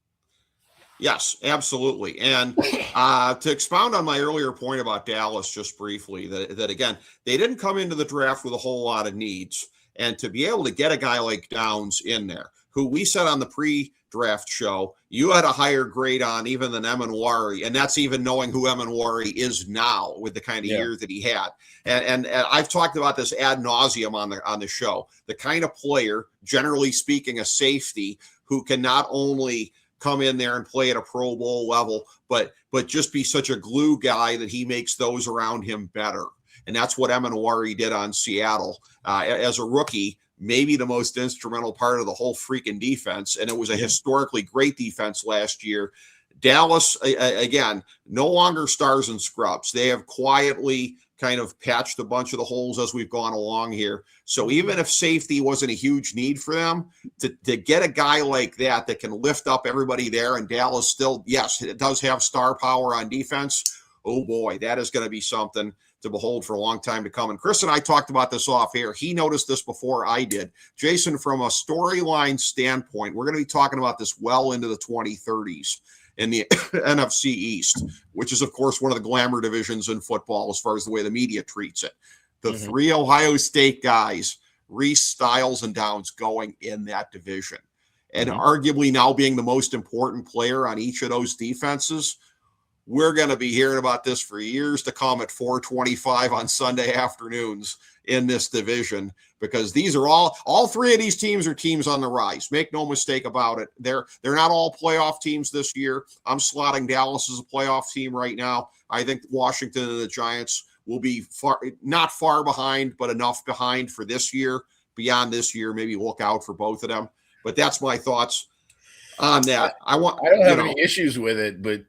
Yes, absolutely. And to expound on my earlier point about Dallas just briefly, that again, they didn't come into the draft with a whole lot of needs. And to be able to get a guy like Downs in there, who we said on the pre-draft show, you had a higher grade on even than Emanwari, and that's even knowing who Emanwari is now with the kind of year that he had. And I've talked about this ad nauseum on the show. The kind of player, generally speaking, a safety who can not only come in there and play at a Pro Bowl level, but just be such a glue guy that he makes those around him better. And that's what Emanwari did on Seattle as a rookie, maybe the most instrumental part of the whole freaking defense. And it was a historically great defense last year. Dallas, again, no longer stars and scrubs. They have quietly kind of patched a bunch of the holes as we've gone along here. So even if safety wasn't a huge need for them, to get a guy like that can lift up everybody there, and Dallas still, yes, it does have star power on defense. Oh boy, that is going to be something to behold for a long time to come. And Chris and I talked about this off air. He noticed this before I did. Jason, from a storyline standpoint, we're going to be talking about this well into the 2030s. In the NFC East, which is, of course, one of the glamour divisions in football as far as the way the media treats it. The three Ohio State guys, Reese, Styles, and Downs, going in that division. And arguably now being the most important player on each of those defenses, we're going to be hearing about this for years to come at 4:25 on Sunday afternoons in this division, because these are all three of these teams are teams on the rise. Make no mistake about it. They're not all playoff teams this year. I'm slotting Dallas as a playoff team right now. I think Washington and the Giants will be not far behind, but enough behind for this year. Beyond this year, maybe look out for both of them. But that's my thoughts on that. I don't have any issues with it, but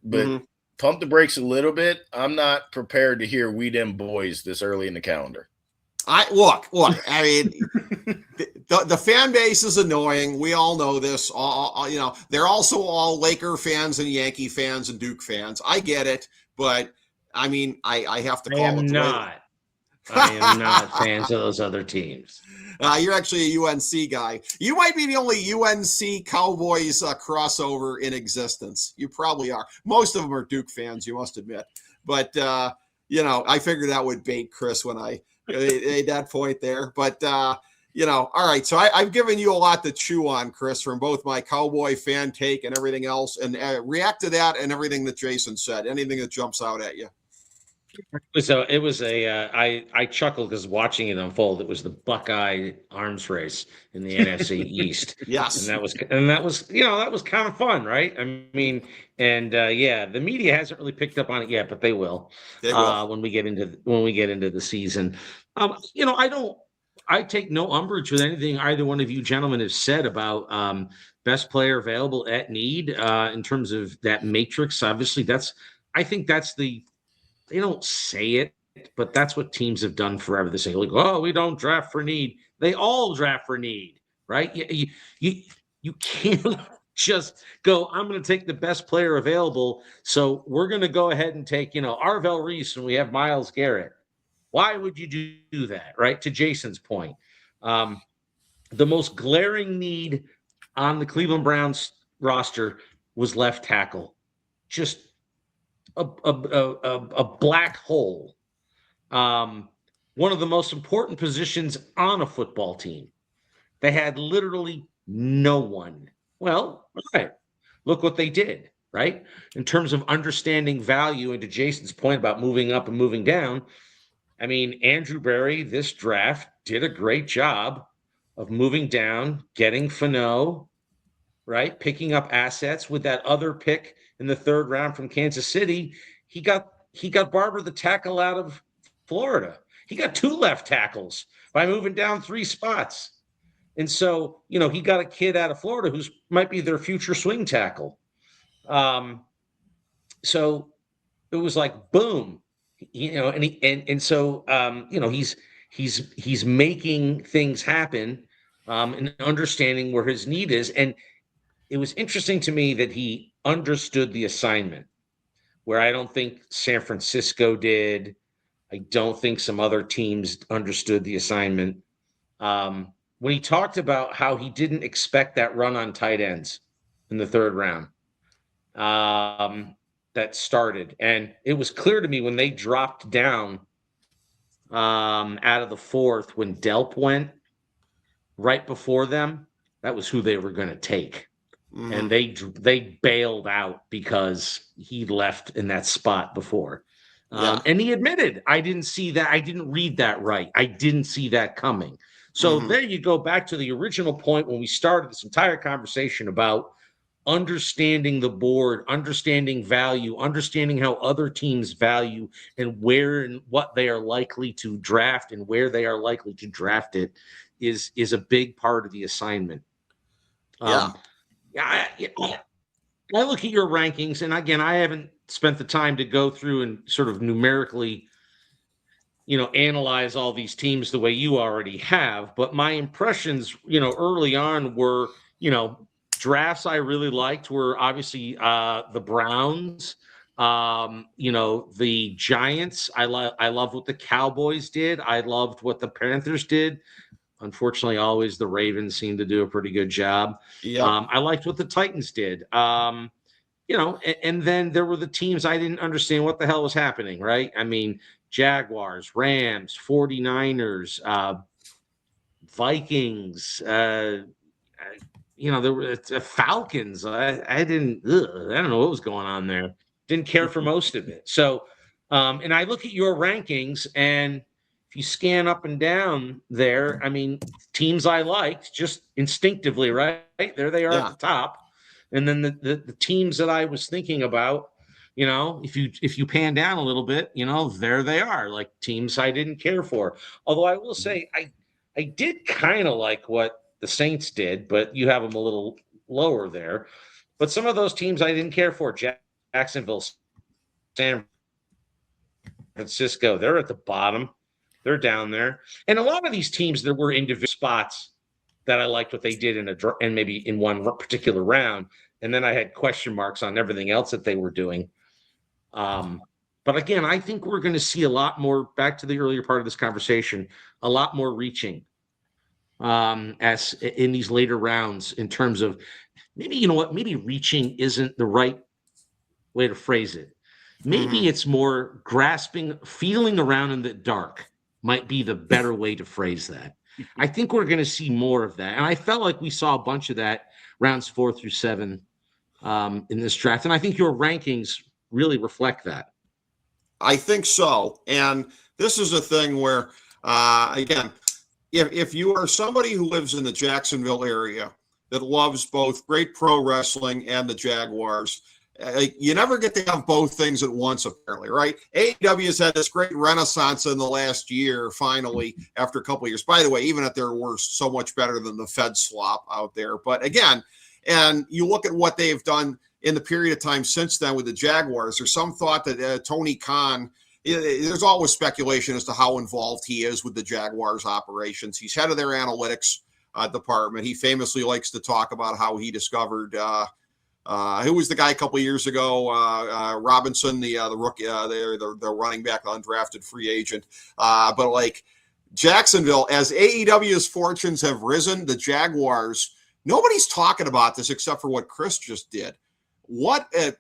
pump the brakes a little bit. I'm not prepared to hear "We Dem Boys" this early in the calendar. Look. I mean, the fan base is annoying. We all know this. They're also all Laker fans and Yankee fans and Duke fans. I get it, but I mean, I have to call it. I am not fans of those other teams. You're actually a UNC guy. You might be the only UNC Cowboys crossover in existence. You probably are. Most of them are Duke fans, you must admit. But, I figured that would bait Chris when I made that point there. But, all right. So I've given you a lot to chew on, Chris, from both my Cowboy fan take and everything else. And react to that and everything that Jason said. Anything that jumps out at you. I chuckled because watching it unfold, it was the Buckeye arms race in the NFC East. Yes. And that was kind of fun, right? I mean, and the media hasn't really picked up on it yet, but they will. When we get into the season. I take no umbrage with anything either one of you gentlemen have said about best player available at need in terms of that matrix. Obviously, I think that's they don't say it, but that's what teams have done forever. They say, like, oh, we don't draft for need. They all draft for need, right? You can't just go, I'm going to take the best player available. So we're going to go ahead and take, Arvell Reese and we have Myles Garrett. Why would you do that, right? To Jason's point. The most glaring need on the Cleveland Browns roster was left tackle. Just a black hole. One of the most important positions on a football team. They had literally no one. Well, all right. Look what they did, right? In terms of understanding value, and to Jason's point about moving up and moving down, I mean, Andrew Berry, this draft, did a great job of moving down, getting Fano, right? Picking up assets with that other pick in the third round from Kansas City. He got Barber the tackle out of Florida. He got 2 left tackles by moving down 3 spots. And so, he got a kid out of Florida who's might be their future swing tackle. So it was like, boom, he's making things happen and understanding where his need is. And it was interesting to me that he understood the assignment, where I don't think San Francisco did. I don't think some other teams understood the assignment. When he talked about how he didn't expect that run on tight ends in the third round that started. And it was clear to me when they dropped down out of the fourth, when Delp went right before them, that was who they were going to take. Mm-hmm. And they bailed out because he left in that spot before. And he admitted, I didn't see that. I didn't read that right. I didn't see that coming. So there you go back to the original point when we started this entire conversation about understanding the board, understanding value, understanding how other teams value and where and what they are likely to draft and where they are likely to draft it is a big part of the assignment. I look at your rankings, and again, I haven't spent the time to go through and sort of numerically analyze all these teams the way you already have. But my impressions, early on were, drafts I really liked were obviously the Browns, the Giants. I love what the Cowboys did. I loved what the Panthers did. Unfortunately, always the Ravens seem to do a pretty good job. Yeah. I liked what the Titans did. And then there were the teams I didn't understand what the hell was happening, right? I mean, Jaguars, Rams, 49ers, Vikings, there were Falcons. I don't know what was going on there. Didn't care for most of it. So, and I look at your rankings, and if you scan up and down there, I mean, teams I liked just instinctively, right? There they are at the top. And then the teams that I was thinking about, if you pan down a little bit, there they are, like teams I didn't care for. Although I will say I did kind of like what the Saints did, but you have them a little lower there. But some of those teams I didn't care for, Jacksonville, San Francisco, they're at the bottom. They're down there. And a lot of these teams, there were individual spots that I liked what they did and maybe in one particular round. And then I had question marks on everything else that they were doing. But again, I think we're going to see a lot more, back to the earlier part of this conversation, a lot more reaching as in these later rounds in terms of maybe reaching isn't the right way to phrase it. Maybe it's more grasping, feeling around in the dark might be the better way to phrase that. I think we're going to see more of that. And I felt like we saw a bunch of that rounds 4 through 7 in this draft. And I think your rankings really reflect that. I think so. And this is a thing where, again, if you are somebody who lives in the Jacksonville area that loves both great pro wrestling and the Jaguars, you never get to have both things at once, apparently, right? AEW has had this great renaissance in the last year, finally, after a couple of years. By the way, even at their worst, so much better than the Fed slop out there. But again, and you look at what they've done in the period of time since then with the Jaguars. There's some thought that Tony Khan, there's always speculation as to how involved he is with the Jaguars operations. He's head of their analytics. department. He famously likes to talk about how he discovered who was the guy a couple of years ago, Robinson, the rookie, the running back, undrafted free agent. But like Jacksonville, as AEW's fortunes have risen, the Jaguars, nobody's talking about this except for what Chris just did. What a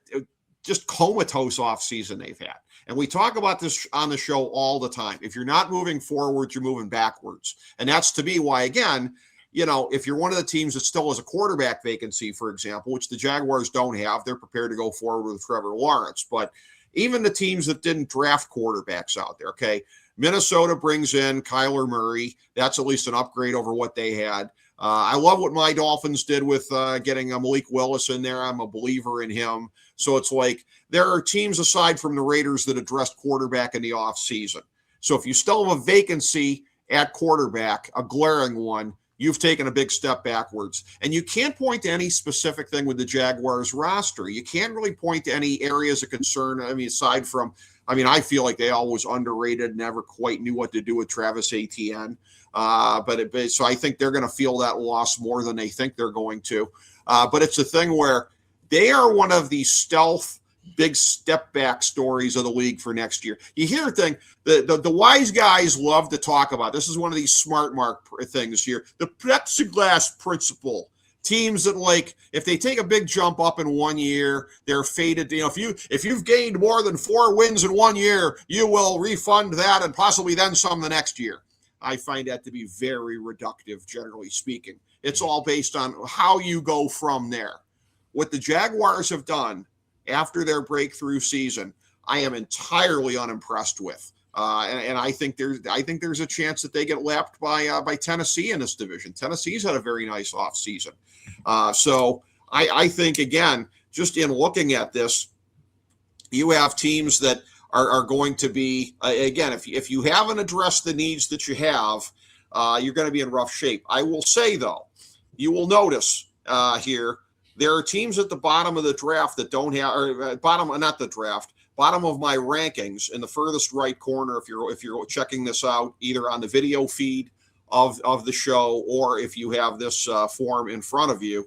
just comatose offseason they've had. And we talk about this on the show all the time. If you're not moving forward, you're moving backwards. And that's to me why, again, if you're one of the teams that still has a quarterback vacancy, for example, which the Jaguars don't have, they're prepared to go forward with Trevor Lawrence. But even the teams that didn't draft quarterbacks out there, okay, Minnesota brings in Kyler Murray. That's at least an upgrade over what they had. I love what my Dolphins did with getting Malik Willis in there. I'm a believer in him. So it's like there are teams aside from the Raiders that addressed quarterback in the offseason. So if you still have a vacancy at quarterback, a glaring one, you've taken a big step backwards. And you can't point to any specific thing with the Jaguars roster. You can't really point to any areas of concern. I mean, aside from, I feel like they always underrated, never quite knew what to do with Travis Etienne. So I think they're going to feel that loss more than they think they're going to. But it's a thing where they are one of the stealth big step back stories of the league for next year. You hear a thing, the wise guys love to talk about. This is one of these smart mark things here. The plexiglass principle. Teams that, like, if they take a big jump up in 1 year, they're fated. If you've gained more than 4 wins in 1 year, you will refund that and possibly then some the next year. I find that to be very reductive, generally speaking. It's all based on how you go from there. What the Jaguars have done after their breakthrough season, I am entirely unimpressed with. And I think there's a chance that they get lapped by Tennessee in this division. Tennessee's had a very nice offseason. So I think, again, just in looking at this, you have teams that are going to be, again, if you haven't addressed the needs that you have, you're going to be in rough shape. I will say, though, you will notice here, there are teams at the bottom of the draft that don't have, or bottom of my rankings in the furthest right corner. If you're checking this out, either on the video feed of the show, or if you have this form in front of you,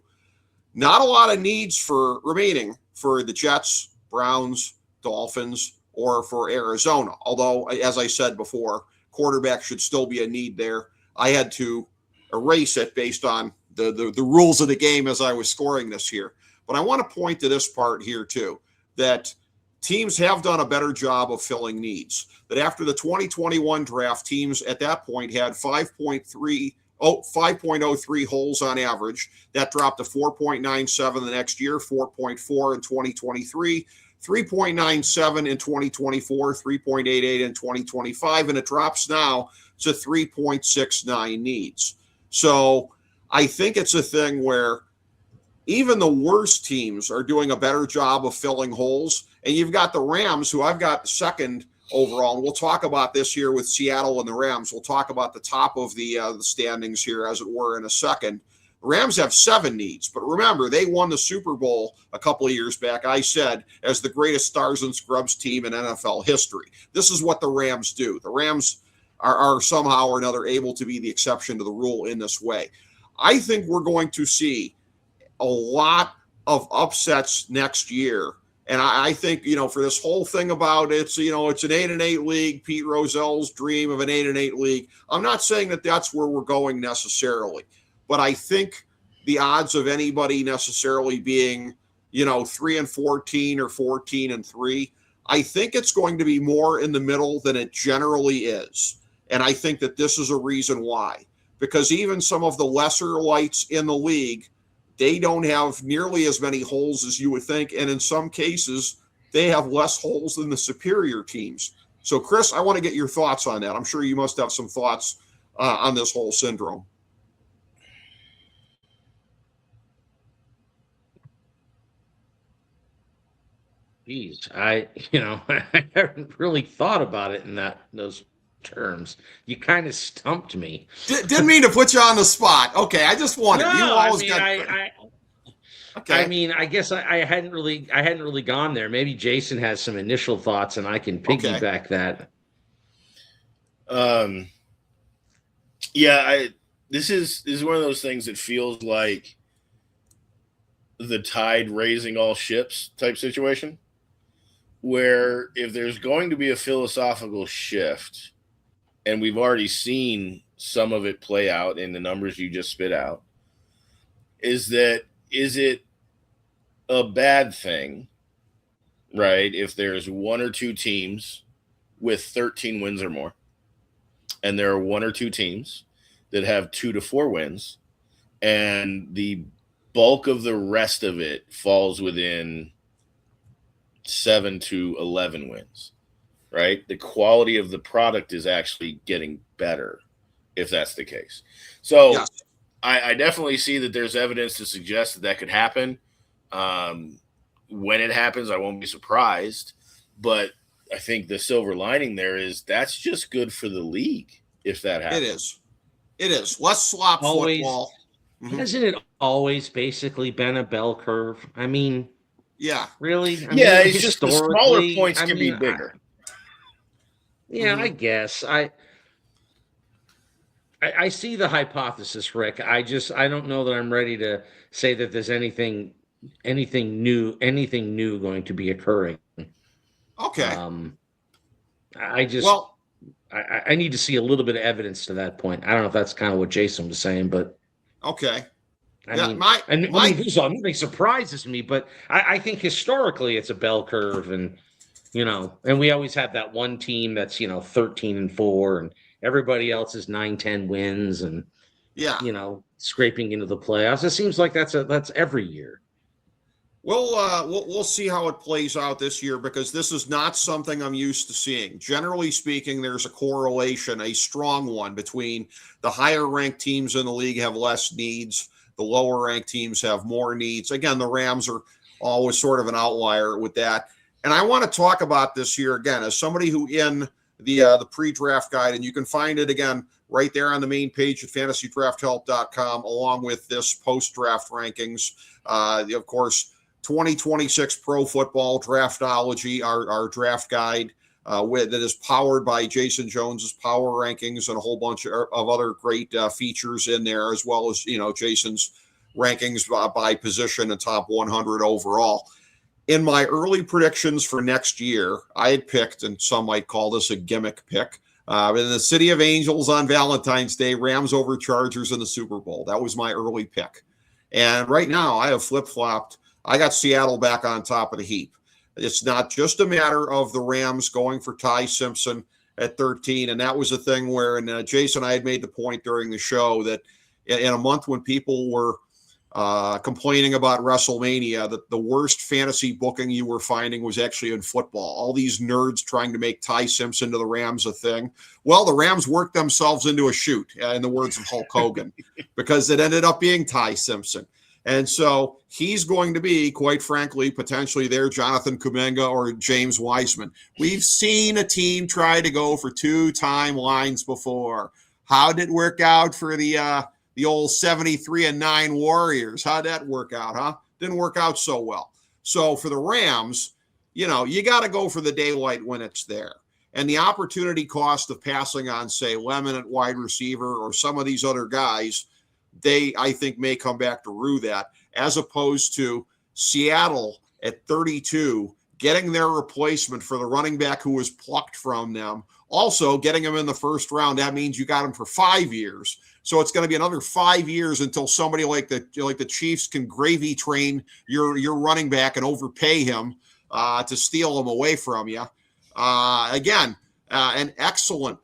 not a lot of needs remaining for the Jets, Browns, Dolphins, or for Arizona. Although, as I said before, quarterback should still be a need there. I had to erase it based on the rules of the game as I was scoring this here. But I want to point to this part here too, that teams have done a better job of filling needs. That after the 2021 draft, teams at that point had 5.03 holes on average. That dropped to 4.97 the next year, 4.4 in 2023, 3.97 in 2024, 3.88 in 2025, and it drops now to 3.69 needs. So I think it's a thing where even the worst teams are doing a better job of filling holes. And you've got the Rams, who I've got second overall. And we'll talk about this here with Seattle and the Rams. We'll talk about the top of the standings here, as it were, in a second. The Rams have 7 needs. But remember, they won the Super Bowl a couple of years back, I said, as the greatest stars and scrubs team in NFL history. This is what the Rams do. The Rams are somehow or another able to be the exception to the rule in this way. I think we're going to see a lot of upsets next year. And I think, for this whole thing about it's an 8-8 league, Pete Rozell's dream of an 8-8 league. I'm not saying that that's where we're going necessarily, but I think the odds of anybody necessarily being, 3-14 or 14-3, I think it's going to be more in the middle than it generally is. And I think that this is a reason why. Because even some of the lesser lights in the league, they don't have nearly as many holes as you would think. And in some cases, they have less holes than the superior teams. So, Chris, I want to get your thoughts on that. I'm sure you must have some thoughts on this whole syndrome. Geez, I haven't really thought about it in those terms. You kind of stumped me. Didn't mean to put you on the spot. Okay, I just wanted. No, Okay. I guess I hadn't really gone there. Maybe Jason has some initial thoughts, and I can piggyback that. this is one of those things that feels like the tide raising all ships type situation, where if there's going to be a philosophical shift, and we've already seen some of it play out in the numbers you just spit out, is it a bad thing, right, if there's one or two teams with 13 wins or more, and there are one or two teams that have 2 to 4 wins, and the bulk of the rest of it falls within 7 to 11 wins, right? The quality of the product is actually getting better if that's the case. So Yes. I definitely see that there's evidence to suggest that could happen. When it happens, I won't be surprised. But I think the silver lining there is that's just good for the league if that happens. It is. Less slop Always. football. Mhm. Hasn't it always basically been a bell curve? I mean, Yeah. really? Yeah, it's just the smaller points can be bigger. I guess. I see the hypothesis, Rick. I don't know that I'm ready to say that there's anything new going to be occurring. Okay. I need to see a little bit of evidence to that point. I don't know if that's kind of what Jason was saying, but okay. Nothing surprises me, but I think historically it's a bell curve, and and we always have that one team that's 13-4, and everybody else is 9-10 wins, and scraping into the playoffs. It seems like that's every year. We'll see how it plays out this year, because this is not something I'm used to seeing. Generally speaking, there's a correlation, a strong one, between the higher ranked teams in the league have less needs, the lower ranked teams have more needs. Again, the Rams are always sort of an outlier with that. And I want to talk about this here again as somebody who in the pre-draft guide, and you can find it again right there on the main page at fantasydrafthelp.com, along with this post-draft rankings. Of course, 2026 Pro Football Draftology, our draft guide that is powered by Jason Jones's Power Rankings, and a whole bunch of other great features in there, as well as Jason's rankings by position and top 100 overall. In my early predictions for next year, I had picked, and some might call this a gimmick pick, in the City of Angels on Valentine's Day, Rams over Chargers in the Super Bowl. That was my early pick. And right now, I have flip-flopped. I got Seattle back on top of the heap. It's not just a matter of the Rams going for Ty Simpson at 13, and that was a thing where, and Jason and I had made the point during the show that in a month when people were complaining about WrestleMania, that the worst fantasy booking you were finding was actually in football. All these nerds trying to make Ty Simpson to the Rams a thing. Well, the Rams worked themselves into a shoot, in the words of Hulk Hogan, because it ended up being Ty Simpson. And so he's going to be, quite frankly, potentially their Jonathan Kuminga or James Wiseman. We've seen a team try to go for 2-time lines before. How did it work out for the old 73-9 Warriors? How'd that work out, huh? Didn't work out so well. So for the Rams, you got to go for the daylight when it's there. And the opportunity cost of passing on, say, Lemon at wide receiver or some of these other guys, I think, may come back to rue that, as opposed to Seattle at 32, getting their replacement for the running back who was plucked from them. Also, getting him in the first round, that means you got him for 5 years. So it's going to be another 5 years until somebody like the Chiefs can gravy train your running back and overpay him to steal him away from you. Again, an excellent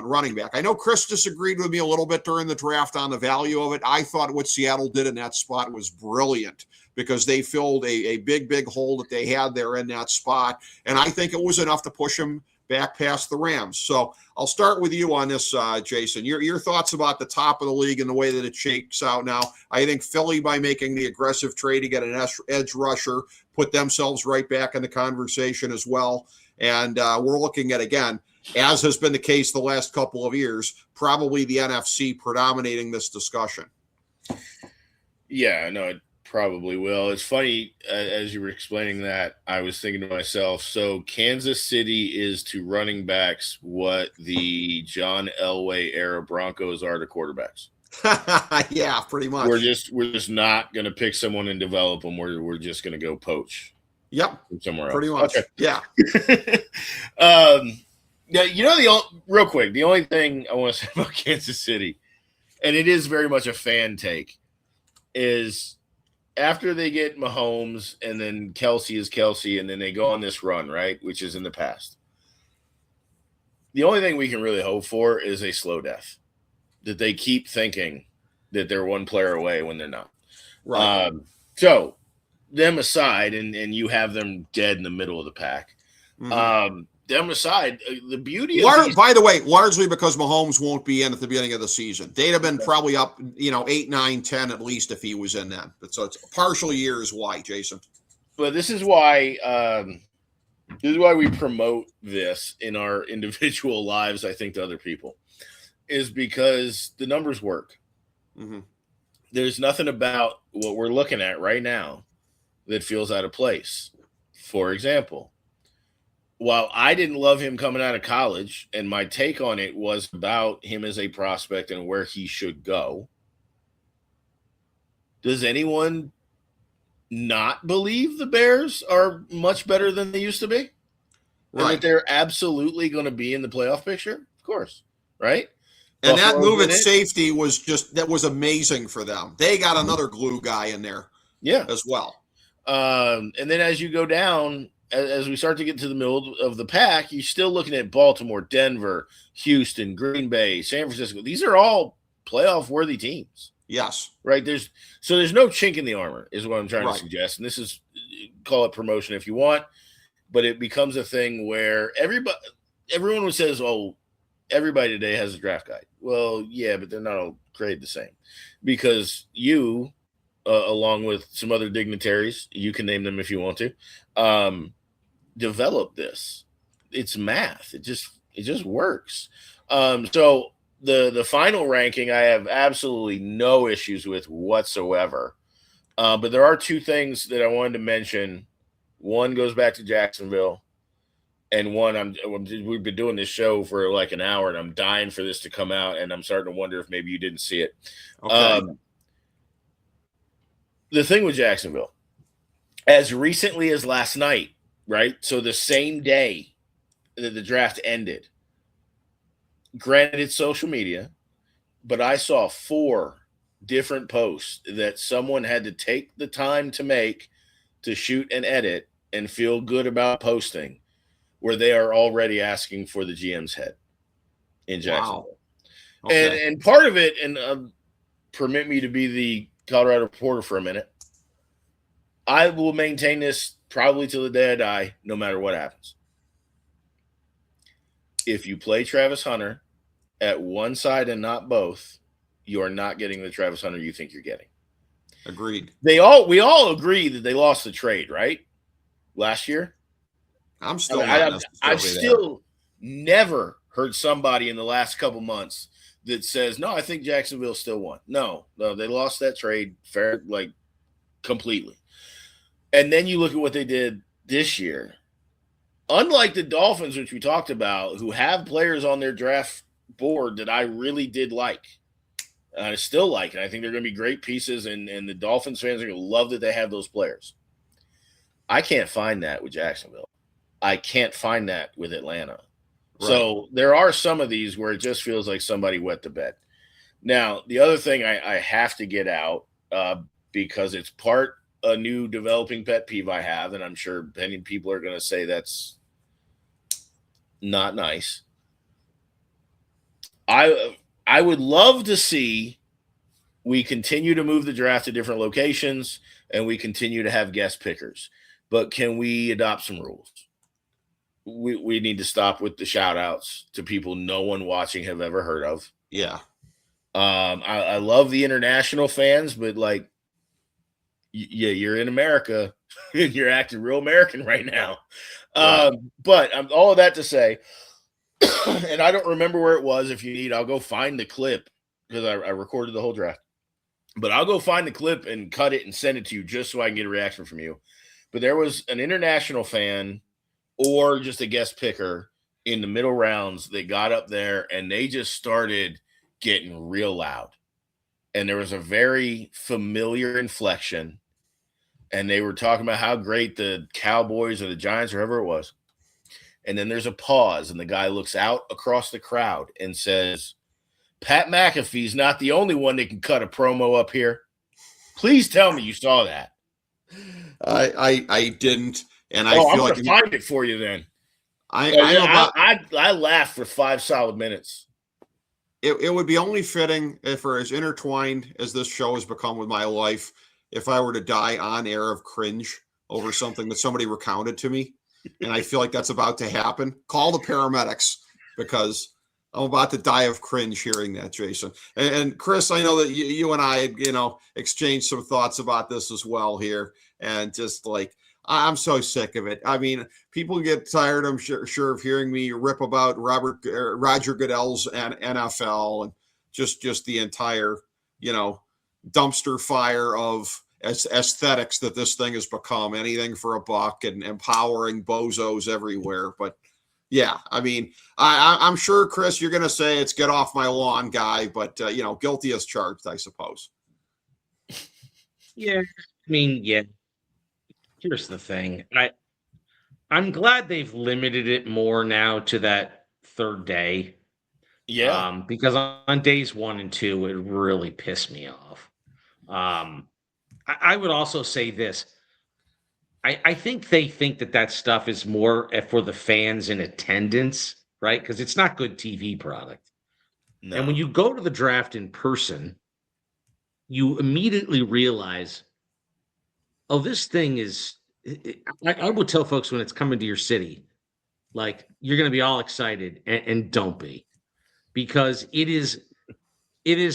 running back. I know Chris disagreed with me a little bit during the draft on the value of it. I thought what Seattle did in that spot was brilliant, because they filled a big hole that they had there in that spot. And I think it was enough to push him back past the Rams. So I'll start with you on this, Jason. Your thoughts about the top of the league and the way that it shakes out now. I think Philly, by making the aggressive trade to get an edge rusher, put themselves right back in the conversation as well. And we're looking at, again, as has been the case the last couple of years, probably the NFC predominating this discussion. Yeah, no, it probably will. It's funny, as you were explaining that, I was thinking to myself, so Kansas City is to running backs what the John Elway era Broncos are to quarterbacks. Yeah, pretty much. We're just not going to pick someone and develop them. We're just going to go poach. Yep. From somewhere Pretty else. much. Okay. Yeah. Yeah, real quick, the only thing I want to say about Kansas City, and it is very much a fan take, is after they get Mahomes and then Kelsey is Kelsey, and then they go on this run, right, which is in the past. The only thing we can really hope for is a slow death, that they keep thinking that they're one player away when they're not. Right. So them aside, and you have them dead in the middle of the pack. Mm-hmm. Them aside, the beauty of by the way, largely because Mahomes won't be in at the beginning of the season. They'd have been probably up, 8, 9, 10 at least if he was in then. But so it's a partial year is why, Jason. But this is why we promote this in our individual lives, I think, to other people, is because the numbers work. Mm-hmm. There's nothing about what we're looking at right now that feels out of place. For example, while I didn't love him coming out of college, and my take on it was about him as a prospect and where he should go, does anyone not believe the Bears are much better than they used to be? Right. And that they're absolutely going to be in the playoff picture? Of course, right? And that Buffalo's move in at it. safety was amazing for them. They got another glue guy in there, as well. And then as you go down, as we start to get to the middle of the pack, you're still looking at Baltimore, Denver, Houston, Green Bay, San Francisco. These are all playoff-worthy teams. Yes. Right? There's no chink in the armor is what I'm trying to suggest. And this is, call it promotion if you want, but it becomes a thing where everyone says, oh, everybody today has a draft guide. Well, yeah, but they're not all created the same, because you, along with some other dignitaries, you can name them if you want to, develop this. It's math. It just works. So the final ranking, I have absolutely no issues with whatsoever. But there are two things that I wanted to mention. One goes back to Jacksonville, and one we've been doing this show for like an hour, and I'm dying for this to come out, and I'm starting to wonder if maybe you didn't see it. Okay. The thing with Jacksonville, as recently as last night, right? So the same day that the draft ended, granted it's social media, but I saw 4 different posts that someone had to take the time to make, to shoot and edit and feel good about posting, where they are already asking for the GM's head in Jacksonville. Wow. Okay. And part of it, and permit me to be the Colorado reporter for a minute, I will maintain this probably till the day I die, no matter what happens. If you play Travis Hunter at one side and not both, you are not getting the Travis Hunter you think you're getting. Agreed. We all agree that they lost the trade, right? Last year. I'm still I've still never heard somebody in the last couple months that says, no, I think Jacksonville still won. No, they lost that trade completely. And then you look at what they did this year. Unlike the Dolphins, which we talked about, who have players on their draft board that I really did like. I still like, and I think they're going to be great pieces, and the Dolphins fans are going to love that they have those players. I can't find that with Jacksonville. I can't find that with Atlanta. Right. So there are some of these where it just feels like somebody wet the bed. Now, the other thing I have to get out, because it's part a new developing pet peeve I have, and I'm sure many people are going to say that's not nice. I would love to see we continue to move the draft to different locations, and we continue to have guest pickers. But can we adopt some rules? We need to stop with the shout outs to people no one watching have ever heard of. Yeah. I love the international fans, but like, yeah, you're in America and you're acting real American right now. Right. But all of that to say, and I don't remember where it was. If you need, I'll go find the clip, because I recorded the whole draft. But I'll go find the clip and cut it and send it to you just so I can get a reaction from you. But there was an international fan or just a guest picker in the middle rounds that got up there, and they just started getting real loud. and there was a very familiar inflection, and they were talking about how great the Cowboys or the Giants or whoever it was. And then there's a pause, and the guy looks out across the crowd and says, Pat McAfee's not the only one that can cut a promo up here. Please tell me you saw that. I didn't, and I I'm feel gonna like find it for you then. I I laughed for 5 solid minutes. it would be only fitting if we're as intertwined as this show has become with my life, if I were to die on air of cringe over something that somebody recounted to me. And I feel like that's about to happen. Call the paramedics, because I'm about to die of cringe hearing that, Jason. And Chris, I know that you and I, exchanged some thoughts about this as well here. And just like, I'm so sick of it. I mean, people get tired, I'm sure of hearing me rip about Roger Goodell's and NFL, and just the entire, dumpster fire of aesthetics that this thing has become. Anything for a buck and empowering bozos everywhere. But yeah, I mean, I'm sure, Chris, you're going to say it's get off my lawn guy, but guilty as charged, I suppose. Yeah, I mean, yeah. Here's the thing. I'm glad they've limited it more now to that third day. Yeah. Because on days 1 and 2, it really pissed me off. I would also say this. I think they think that stuff is more for the fans in attendance, right? Because it's not good TV product. No. And when you go to the draft in person, you immediately realize, oh, this thing is. I would tell folks when it's coming to your city, like, you're going to be all excited, and don't be, because it is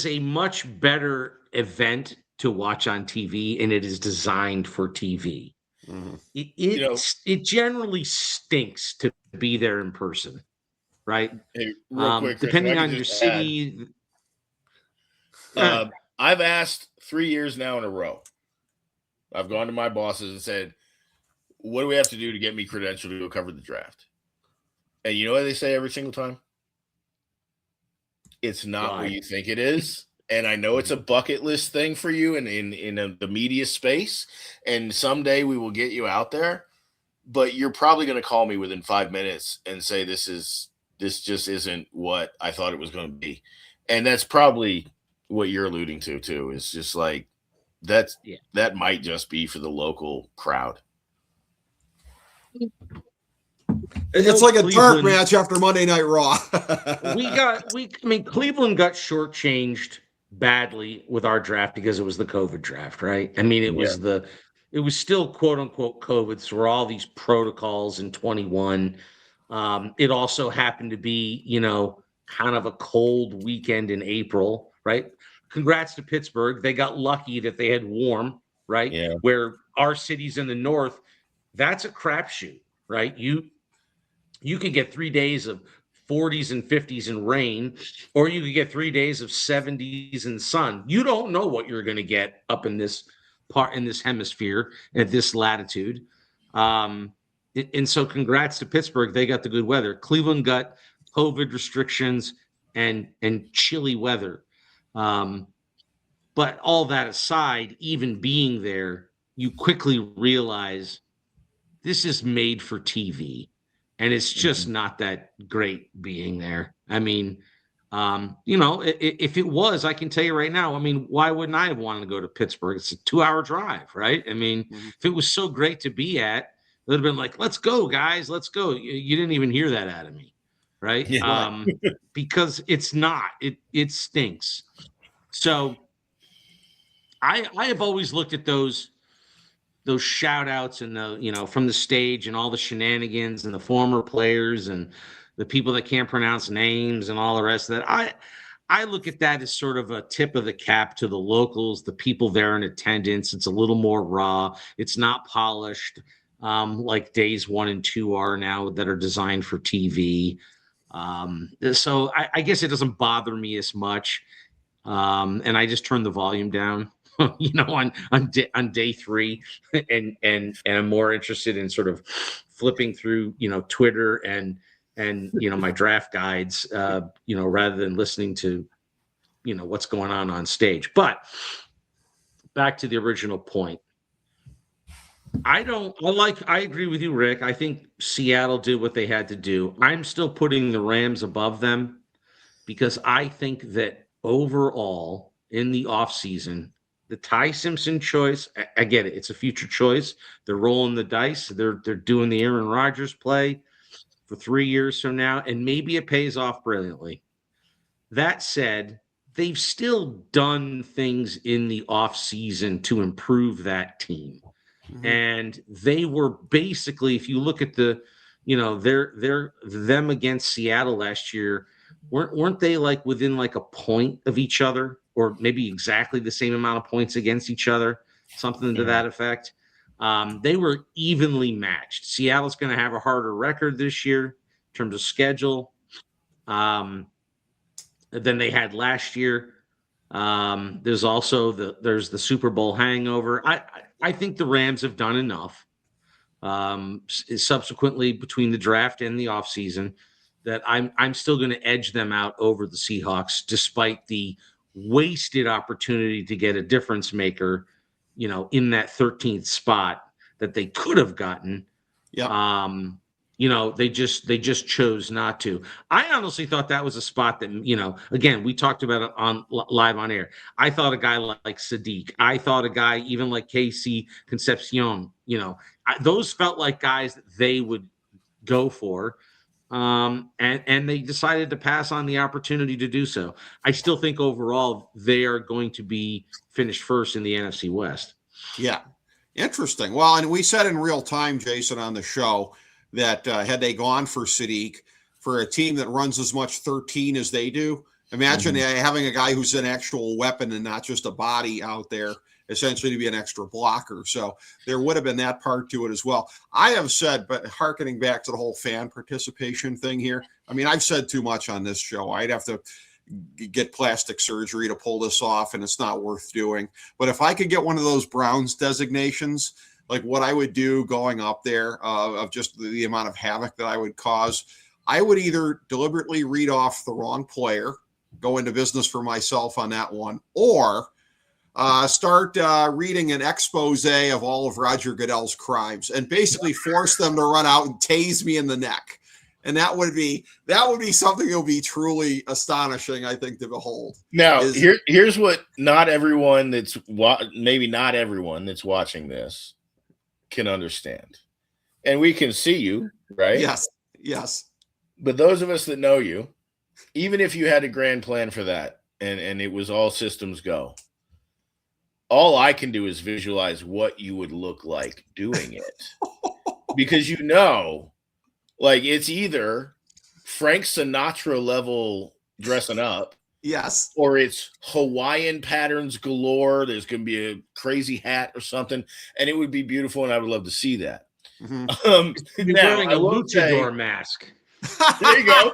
a much better event to watch on TV, and it is designed for TV. Mm-hmm. It generally stinks to be there in person, right? Hey, real quick, Chris, depending on your city. I've asked 3 years now in a row. I've gone to my bosses and said, what do we have to do to get me credentialed to go cover the draft? And you know what they say every single time? It's not what you think it is. And I know it's a bucket list thing for you in the media space. And someday we will get you out there. But you're probably going to call me within 5 minutes and say, this just isn't what I thought it was going to be. And that's probably what you're alluding to, too. Is just like, that might just be for the local crowd. It's like a dark match after Monday Night Raw. Cleveland got shortchanged badly with our draft because it was the COVID draft, right? I mean, it was still quote unquote COVID. So there were all these protocols in 21. It also happened to be, kind of a cold weekend in April, right? Congrats to Pittsburgh. They got lucky that they had warm, right? Yeah. Where our cities in the north, that's a crapshoot, right? You could get 3 days of 40s and 50s and rain, or you could get 3 days of 70s and sun. You don't know what you're going to get up in this hemisphere at this latitude. And so congrats to Pittsburgh. They got the good weather. Cleveland got COVID restrictions and chilly weather. But all that aside, even being there, you quickly realize this is made for TV. And it's just not that great being there. I mean, if it was, I can tell you right now, I mean, why wouldn't I have wanted to go to Pittsburgh? It's a 2-hour drive, right? I mean, if it was so great to be at, it would have been like, let's go, guys, let's go. You didn't even hear that out of me, right? Yeah. Because it's not. It stinks. So I have always looked at those shout outs and from the stage and all the shenanigans and the former players and the people that can't pronounce names and all the rest of that. I look at that as sort of a tip of the cap to the locals, the people there in attendance. It's a little more raw. It's not polished like days 1 and 2 are now that are designed for TV. So I guess it doesn't bother me as much. And I just turn the volume down. on day 3, and I'm more interested in sort of flipping through, Twitter and my draft guides, rather than listening to what's going on stage. But back to the original point. I agree with you, Rick. I think Seattle did what they had to do. I'm still putting the Rams above them because I think that overall in the offseason, the Ty Simpson choice, I get it. It's a future choice. They're rolling the dice. They're doing the Aaron Rodgers play for 3 years from now, and maybe it pays off brilliantly. That said, they've still done things in the offseason to improve that team. Mhm. And they were basically, if you look at them against Seattle last year, weren't they like within like a point of each other, or maybe exactly the same amount of points against each other, something to that effect. They were evenly matched. Seattle's going to have a harder record this year in terms of schedule than they had last year. There's also the Super Bowl hangover. I think the Rams have done enough subsequently between the draft and the offseason that I'm still going to edge them out over the Seahawks, despite the wasted opportunity to get a difference maker, in that 13th spot that they could have gotten. Yeah. They just chose not to. I honestly thought that was a spot that, again, we talked about it on live on air. I thought a guy like Sadiq, I thought a guy even like Casey Concepcion, those felt like guys that they would go for. And they decided to pass on the opportunity to do so. I still think overall they are going to be finished first in the NFC West. Yeah. Interesting. Well, and we said in real time, Jason, on the show that had they gone for Sadiq, for a team that runs as much 13 as they do, imagine having a guy who's an actual weapon and not just a body out there, essentially to be an extra blocker. So there would have been that part to it as well. I have said, but hearkening back to the whole fan participation thing here, I mean, I've said too much on this show. I'd have to get plastic surgery to pull this off, and it's not worth doing. But if I could get one of those Browns designations, like what I would do going up there, of just the amount of havoc that I would cause, I would either deliberately read off the wrong player, go into business for myself on that one, or start reading an expose of all of Roger Goodell's crimes and basically force them to run out and tase me in the neck. And that would be something that will be truly astonishing, I think, to behold. Now, here's what not everyone that's watching this can understand. And we can see you, right? Yes. But those of us that know you, even if you had a grand plan for that and it was all systems go, all I can do is visualize what you would look like doing it. Because like it's either Frank Sinatra level dressing up. Yes. Or it's Hawaiian patterns galore. There's going to be a crazy hat or something, and it would be beautiful, and I would love to see that. You're wearing a luchador mask. There you go.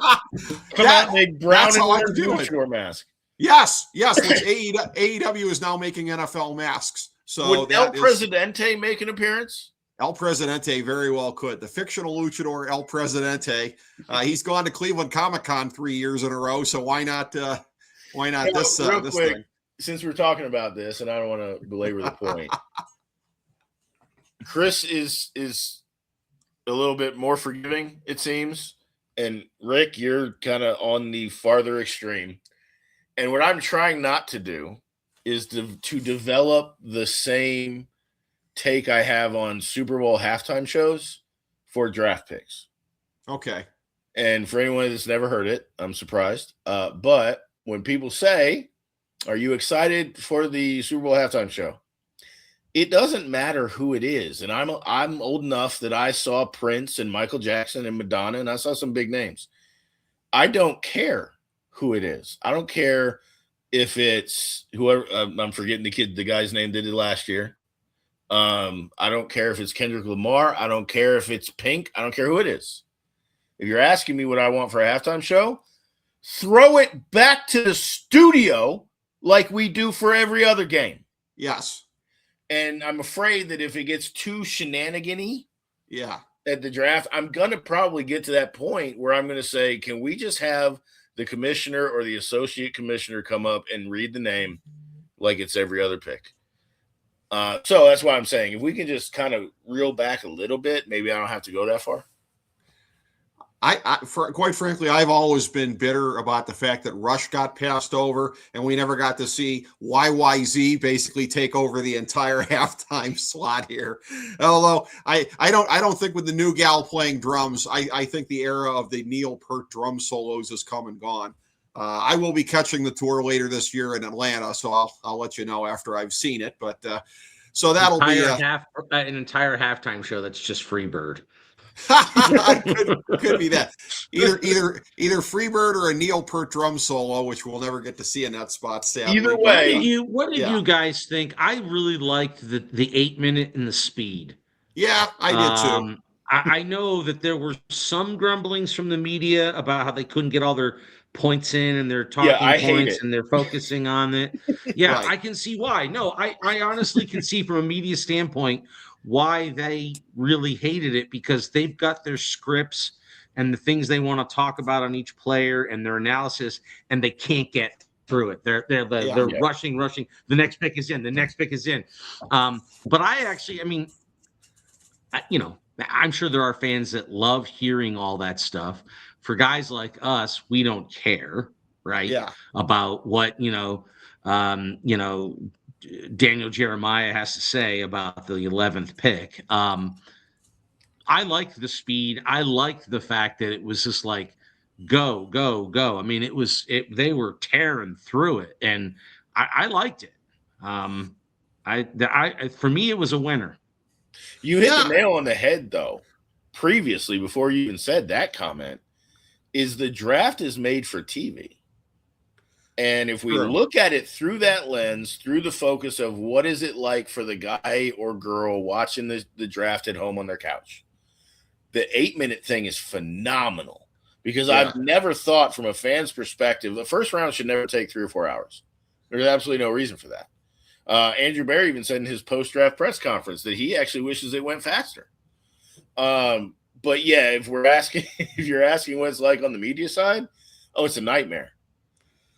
Come out and make brown and white luchador mask. Yes, which AEW is now making NFL masks. So would El Presidente make an appearance? El Presidente very well could. The fictional luchador El Presidente. He's gone to Cleveland Comic-Con 3 years in a row, so why not this quick, thing? Since we're talking about this, and I don't want to belabor the point, Chris is a little bit more forgiving, it seems, and Rick, you're kind of on the farther extreme. And what I'm trying not to do is to develop the same take I have on Super Bowl halftime shows for draft picks. Okay. And for anyone that's never heard it, I'm surprised. But when people say, "Are you excited for the Super Bowl halftime show?" It doesn't matter who it is. And I'm old enough that I saw Prince and Michael Jackson and Madonna, and I saw some big names. I don't care who it is. I don't care if it's whoever. I'm forgetting the guy's name that did it last year. I don't care if it's Kendrick Lamar. I don't care if it's Pink. I don't care who it is. If you're asking me what I want for a halftime show, throw it back to the studio like we do for every other game. Yes. And I'm afraid that if it gets too shenanigan-y at the draft, I'm going to probably get to that point where I'm going to say, can we just have the commissioner or the associate commissioner come up and read the name like it's every other pick. So that's why I'm saying if we can just kind of reel back a little bit, maybe I don't have to go that far. Quite frankly, I've always been bitter about the fact that Rush got passed over and we never got to see YYZ basically take over the entire halftime slot here. Although I don't think with the new gal playing drums, I think the era of the Neil Peart drum solos has come and gone. I will be catching the tour later this year in Atlanta, so I'll let you know after I've seen it. But so that'll be an entire halftime show that's just Freebird. could be that either Freebird or a Neil Peart drum solo, which we'll never get to see in that spot. Sadly. Either way, what did you guys think? I really liked the 8 minute and the speed. Yeah, I did too. I know that there were some grumblings from the media about how they couldn't get all their points in and their talking points and they're focusing on it. Yeah, right. I can see why. No, I honestly can see from a media standpoint why they really hated it, because they've got their scripts and the things they want to talk about on each player and their analysis, and they can't get through it. They're rushing. The next pick is in. But I'm sure there are fans that love hearing all that stuff. For guys like us, we don't care, right? Yeah. About what Daniel Jeremiah has to say about the 11th pick. I liked the speed. I liked the fact that it was just like go. I mean, they were tearing through it, and I liked it. For me, it was a winner. You hit the nail on the head, though. Previously, before you even said that comment, is the draft is made for TV. And if we look at it through that lens, through the focus of what is it like for the guy or girl watching the draft at home on their couch, the 8 minute thing is phenomenal, because I've never thought from a fan's perspective, the first round should never take 3 or 4 hours. There's absolutely no reason for that. Andrew Berry even said in his post-draft press conference that he actually wishes it went faster. But yeah, if you're asking what it's like on the media side, it's a nightmare.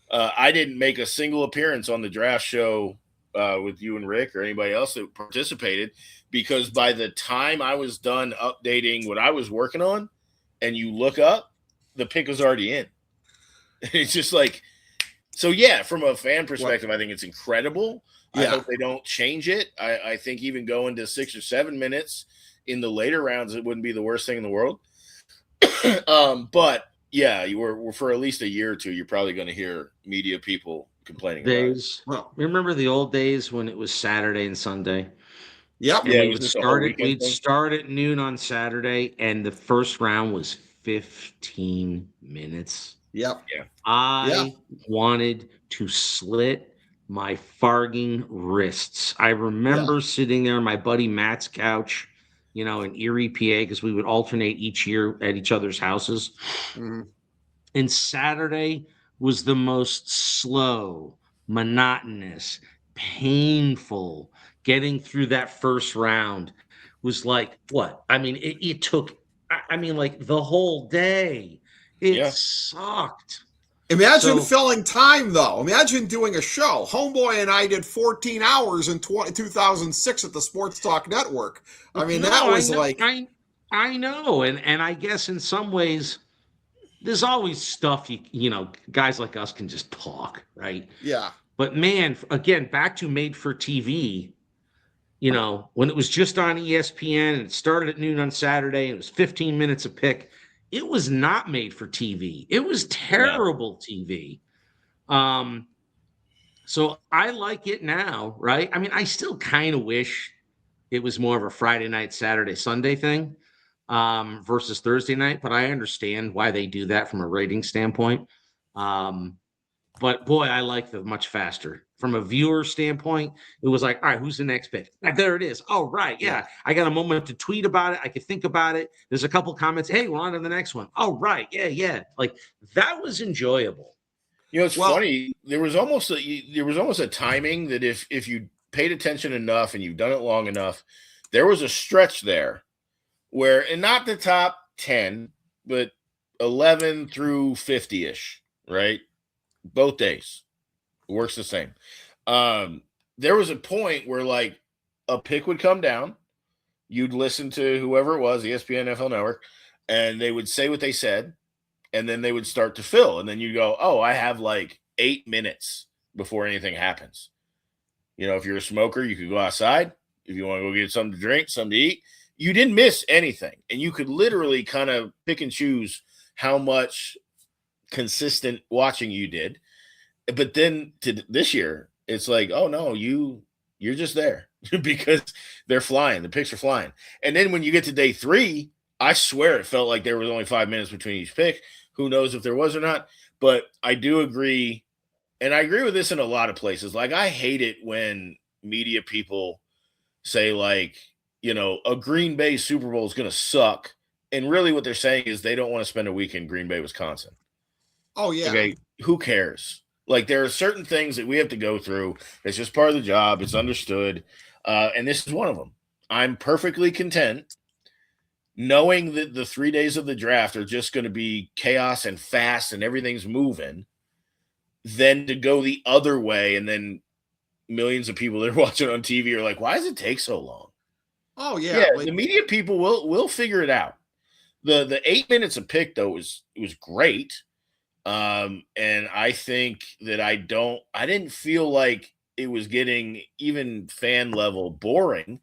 I didn't make a single appearance on the draft show with you and Rick or anybody else that participated, because by the time I was done updating what I was working on and you look up, the pick was already in. It's just like, so yeah, from a fan perspective, I think it's incredible. I hope they don't change it. I think even going to 6 or 7 minutes in the later rounds, it wouldn't be the worst thing in the world. But yeah, you were for at least a year or two, you're probably going to hear media people complaining about it. Well, remember the old days when it was Saturday and Sunday? Yep. Yeah, we'd start at noon on Saturday, and the first round was 15 minutes. Yep. Yeah. I wanted to slit my farging wrists. I remember sitting there on my buddy Matt's couch, in Erie, PA, because we would alternate each year at each other's houses. Mm-hmm. And Saturday was the most slow, monotonous, painful. Getting through that first round was like, what? I mean, it took, like the whole day. It sucked. Imagine filling time, though. Imagine doing a show. Homeboy and I did 14 hours in 2006 at the Sports Talk Network. I mean, I know. And I guess in some ways, there's always stuff, guys like us can just talk, right? Yeah. But man, again, back to made for TV, when it was just on ESPN and it started at noon on Saturday and it was 15 minutes a pick, it was not made for TV. It was terrible TV. So I like it now, right? I mean, I still kind of wish it was more of a Friday night, Saturday, Sunday thing versus Thursday night, but I understand why they do that from a rating standpoint. But boy, I like the much faster. From a viewer standpoint, it was like, all right, who's the next pick? There it is. Oh, right. Yeah. I got a moment to tweet about it. I could think about it. There's a couple comments. Hey, we're on to the next one. Oh, right. Yeah. Like, that was enjoyable. It's funny. There was almost a timing that if you paid attention enough and you've done it long enough, there was a stretch there where, and not the top 10, but 11 through 50-ish. right? Both days. It works the same. There was a point where like a pick would come down. You'd listen to whoever it was, ESPN, NFL Network, and they would say what they said, and then they would start to fill. And then you go, oh, I have like 8 minutes before anything happens. You know, if you're a smoker, you could go outside. If you want to go get something to drink, something to eat, you didn't miss anything. And you could literally kind of pick and choose how much consistent watching you did. But then to this year, it's like, oh no, you're just there because they're flying. The picks are flying. And then when you get to day 3, I swear it felt like there was only 5 minutes between each pick. Who knows if there was or not? But I do agree, and I agree with this in a lot of places. Like, I hate it when media people say, like, you know, a Green Bay Super Bowl is going to suck. And really what they're saying is they don't want to spend a week in Green Bay, Wisconsin. Oh, yeah. Okay, who cares? Like, there are certain things that we have to go through. It's just part of the job. It's understood. And this is one of them. I'm perfectly content knowing that the 3 days of the draft are just going to be chaos and fast and everything's moving, than to go the other way. And then millions of people that are watching on TV are like, why does it take so long? Oh, yeah. The media people will figure it out. The 8 minutes of pick, though, was great. And I think that I didn't feel like it was getting even fan level boring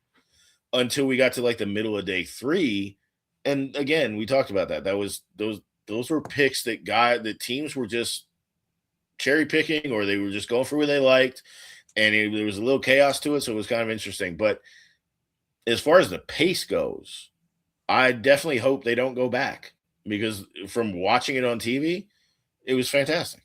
until we got to like the middle of day 3. And again, we talked about that. That was those were picks that teams were just cherry picking, or they were just going for what they liked. And there was a little chaos to it. So it was kind of interesting. But as far as the pace goes, I definitely hope they don't go back, because from watching it on TV, it was fantastic.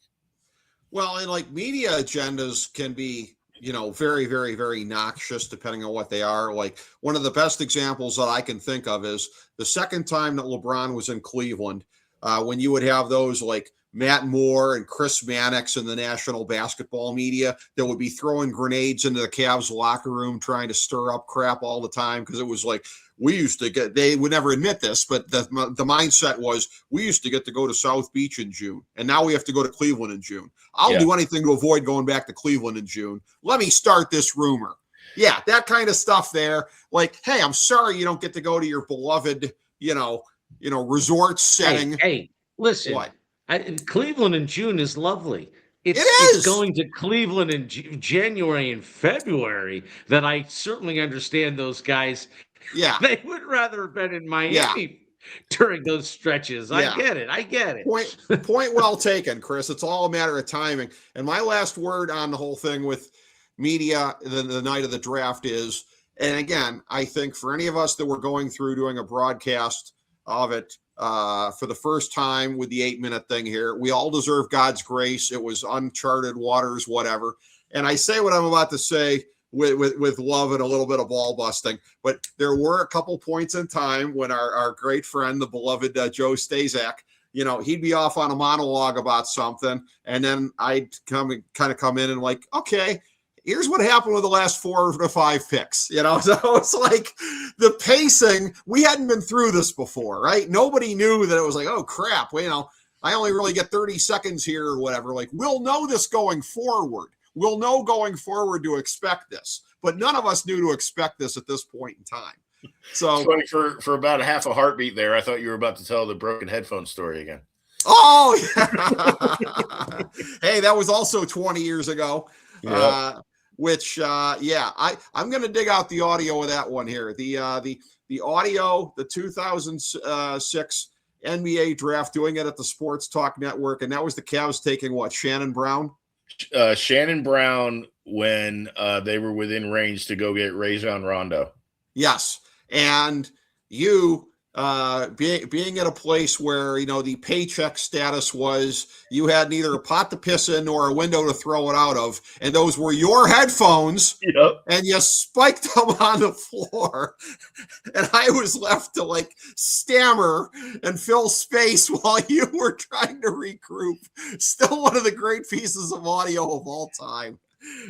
Well, and like media agendas can be, you know, very, very, very noxious depending on what they are. Like, one of the best examples that I can think of is the second time that LeBron was in Cleveland, when you would have those like Matt Moore and Chris Mannix in the national basketball media that would be throwing grenades into the Cavs locker room, trying to stir up crap all the time. Because it was like, they would never admit this, but the mindset was, we used to get to go to South Beach in June, and now we have to go to Cleveland in June. I'll do anything to avoid going back to Cleveland in June. Let me start this rumor. Yeah, that kind of stuff there. Like, hey, I'm sorry you don't get to go to your beloved, resort setting. Hey, listen. What? Cleveland in June is lovely. It's going to Cleveland in January and February that I certainly understand those guys. Yeah. They would rather have been in Miami during those stretches. Yeah. I get it. Point well taken, Chris. It's all a matter of timing. And my last word on the whole thing with media the night of the draft is, and again, I think for any of us that were going through doing a broadcast of it for the first time with the 8-minute thing here, we all deserve God's grace. It was uncharted waters, whatever. And I say what I'm about to say with love and a little bit of ball busting, but there were a couple points in time when our great friend, the beloved Joe Stazak, he'd be off on a monologue about something, and then I'd come in and like, okay, here's what happened with the last 4 to 5 picks, So it's like the pacing, we hadn't been through this before, right? Nobody knew that it was like, oh crap, well, I only really get 30 seconds here or whatever. Like, we'll know this going forward. We'll know going forward to expect this, but none of us knew to expect this at this point in time. So it's funny, for about a half a heartbeat there, I thought you were about to tell the broken headphone story again. Oh, yeah. Hey, that was also 20 years ago. Yep. I'm going to dig out the audio of that one here. The audio, the 2006 NBA draft, doing it at the Sports Talk Network, and that was the Cavs taking what? Shannon Brown. Shannon Brown when they were within range to go get Rajon Rondo. Yes, and you being at a place where the paycheck status was you had neither a pot to piss in nor a window to throw it out of, and those were your headphones. Yep. And you spiked them on the floor, and I was left to like stammer and fill space while you were trying to regroup. Still one of the great pieces of audio of all time.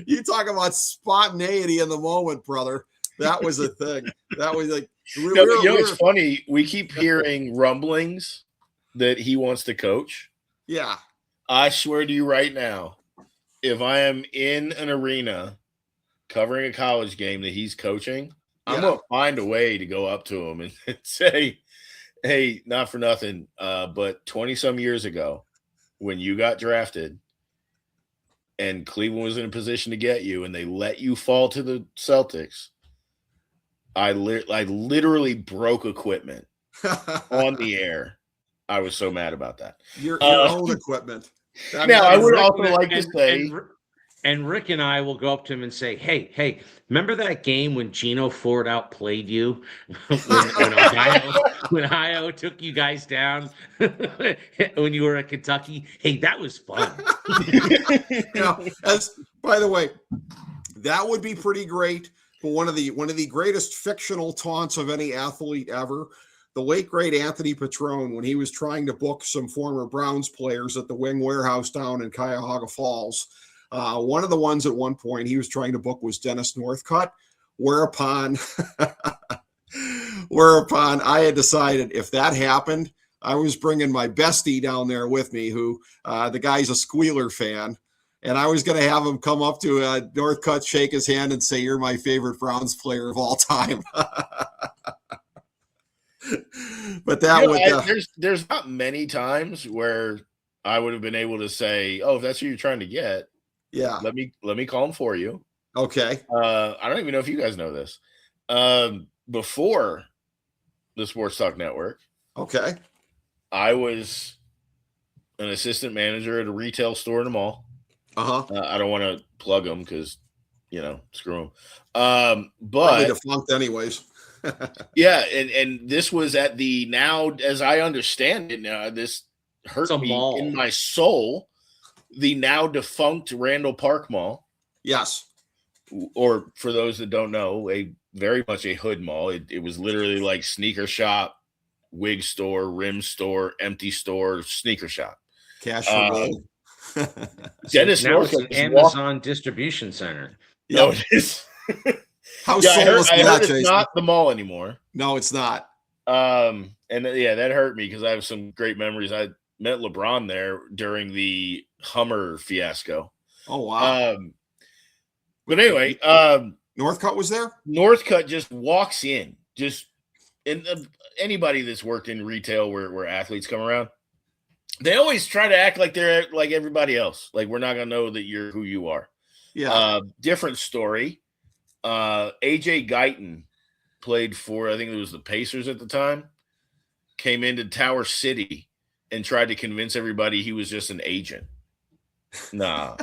You talk about spontaneity in the moment, brother. That was a thing. That was like, it's funny. We keep hearing rumblings that he wants to coach. Yeah. I swear to you right now, if I am in an arena covering a college game that he's coaching, I'm Yeah. gonna find a way to go up to him and say, "Hey, not for nothing, but 20 some years ago, when you got drafted and Cleveland was in a position to get you, and they let you fall to the Celtics, I literally broke equipment on the air. I was so mad about that. Your Uh, own equipment. I mean, Now, I that is- would Rick, also like to say, and Rick and I will go up to him and say, "Hey, remember that game when Gino Ford outplayed you when Ohio took you guys down when you were at Kentucky? Hey, that was fun." as by the way, that would be pretty great. But one of the greatest fictional taunts of any athlete ever, the late great Anthony Petrone, when he was trying to book some former Browns players at the Wing Warehouse down in Cuyahoga Falls. One of the ones at one point he was trying to book was Dennis Northcutt, whereupon I had decided if that happened, I was bringing my bestie down there with me, who the guy's a Squealer fan. And I was going to have him come up to Northcutt, shake his hand, and say, "You're my favorite Browns player of all time." But that there's not many times where I would have been able to say, "Oh, if that's who you're trying to get, yeah. let me call him for you." Okay. I don't even know if you guys know this. Before the Sports Talk Network, Okay. I was an assistant manager at a retail store in the mall. I don't want to plug them because, screw them. But probably defunct anyways. Yeah, and this was at the, now, as I understand it now, this hurt me mall in my soul, the now defunct Randall Park Mall. Yes. Or for those that don't know, very much a hood mall. It was literally like sneaker shop, wig store, rim store, empty store, sneaker shop. Cash for gold. Dennis now it's Northcutt an Amazon distribution center. No, it is. How I heard it's Jason? not the mall anymore. No, it's not. And yeah, that hurt me because I have some great memories. I met LeBron there during the Hummer fiasco. Oh wow. But anyway, Northcutt was there. Northcutt just walks in, and anybody that's worked in retail where athletes come around, they always try to act like they're like everybody else. Like, we're not gonna know that you're who you are. Yeah. Different story. AJ Guyton played for, I think it was the Pacers at the time, came into Tower City and tried to convince everybody he was just an agent. No,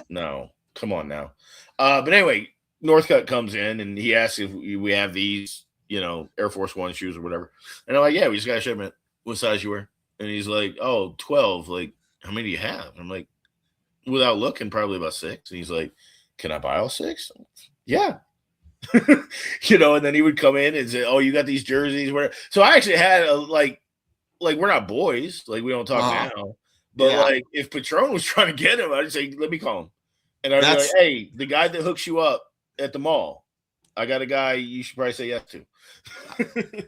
come on now. But anyway, Northcutt comes in and he asks if we have these, Air Force One shoes or whatever. And I'm like, yeah, we just got a shipment. What size you wear? And he's like, oh, 12. Like, how many do you have? I'm like, without looking, probably about 6. And he's like, can I buy all 6? Yeah. And then he would come in and say, oh, you got these jerseys, whatever. So I actually had like we're not boys, like we don't talk now, but like if Patron was trying to get him, I'd say, let me call him, and I'd be like, hey, the guy that hooks you up at the mall, I got a guy you should probably say yes to.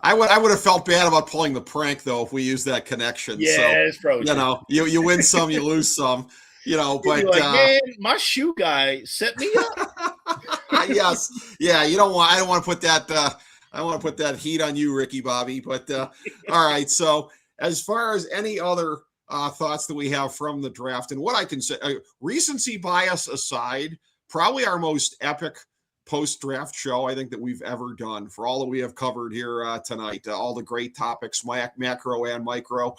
I would have felt bad about pulling the prank though if we used that connection. Yeah, so, it's probably you win some, you lose some. But like, man, my shoe guy set me up. Yes, yeah. I don't want to put that. I want to put that heat on you, Ricky Bobby. But all right. So as far as any other thoughts that we have from the draft, and what I can say, recency bias aside, probably our most epic post-draft show I think that we've ever done, for all that we have covered here tonight, all the great topics, macro and micro.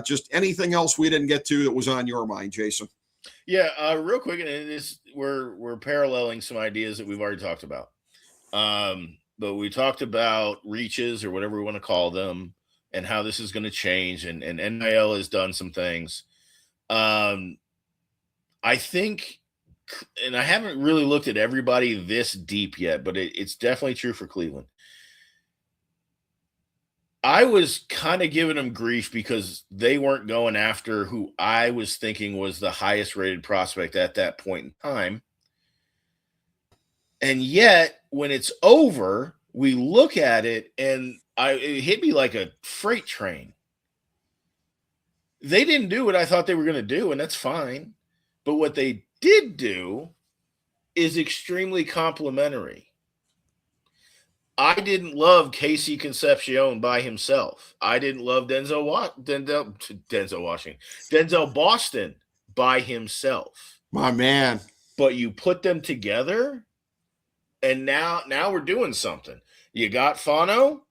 Just anything else we didn't get to that was on your mind, Jason? Yeah, real quick, and we're paralleling some ideas that we've already talked about. But we talked about reaches, or whatever we want to call them, and how this is going to change, and NIL has done some things. I think, and I haven't really looked at everybody this deep yet, but it's definitely true for Cleveland. I was kind of giving them grief because they weren't going after who I was thinking was the highest rated prospect at that point in time. And yet, when it's over, we look at it and it hit me like a freight train. They didn't do what I thought they were going to do, and that's fine. But what they did do is extremely complimentary. I didn't love Casey Concepcion by himself. I didn't love Denzel Boston by himself. My man. But you put them together, and now we're doing something. You got Fano,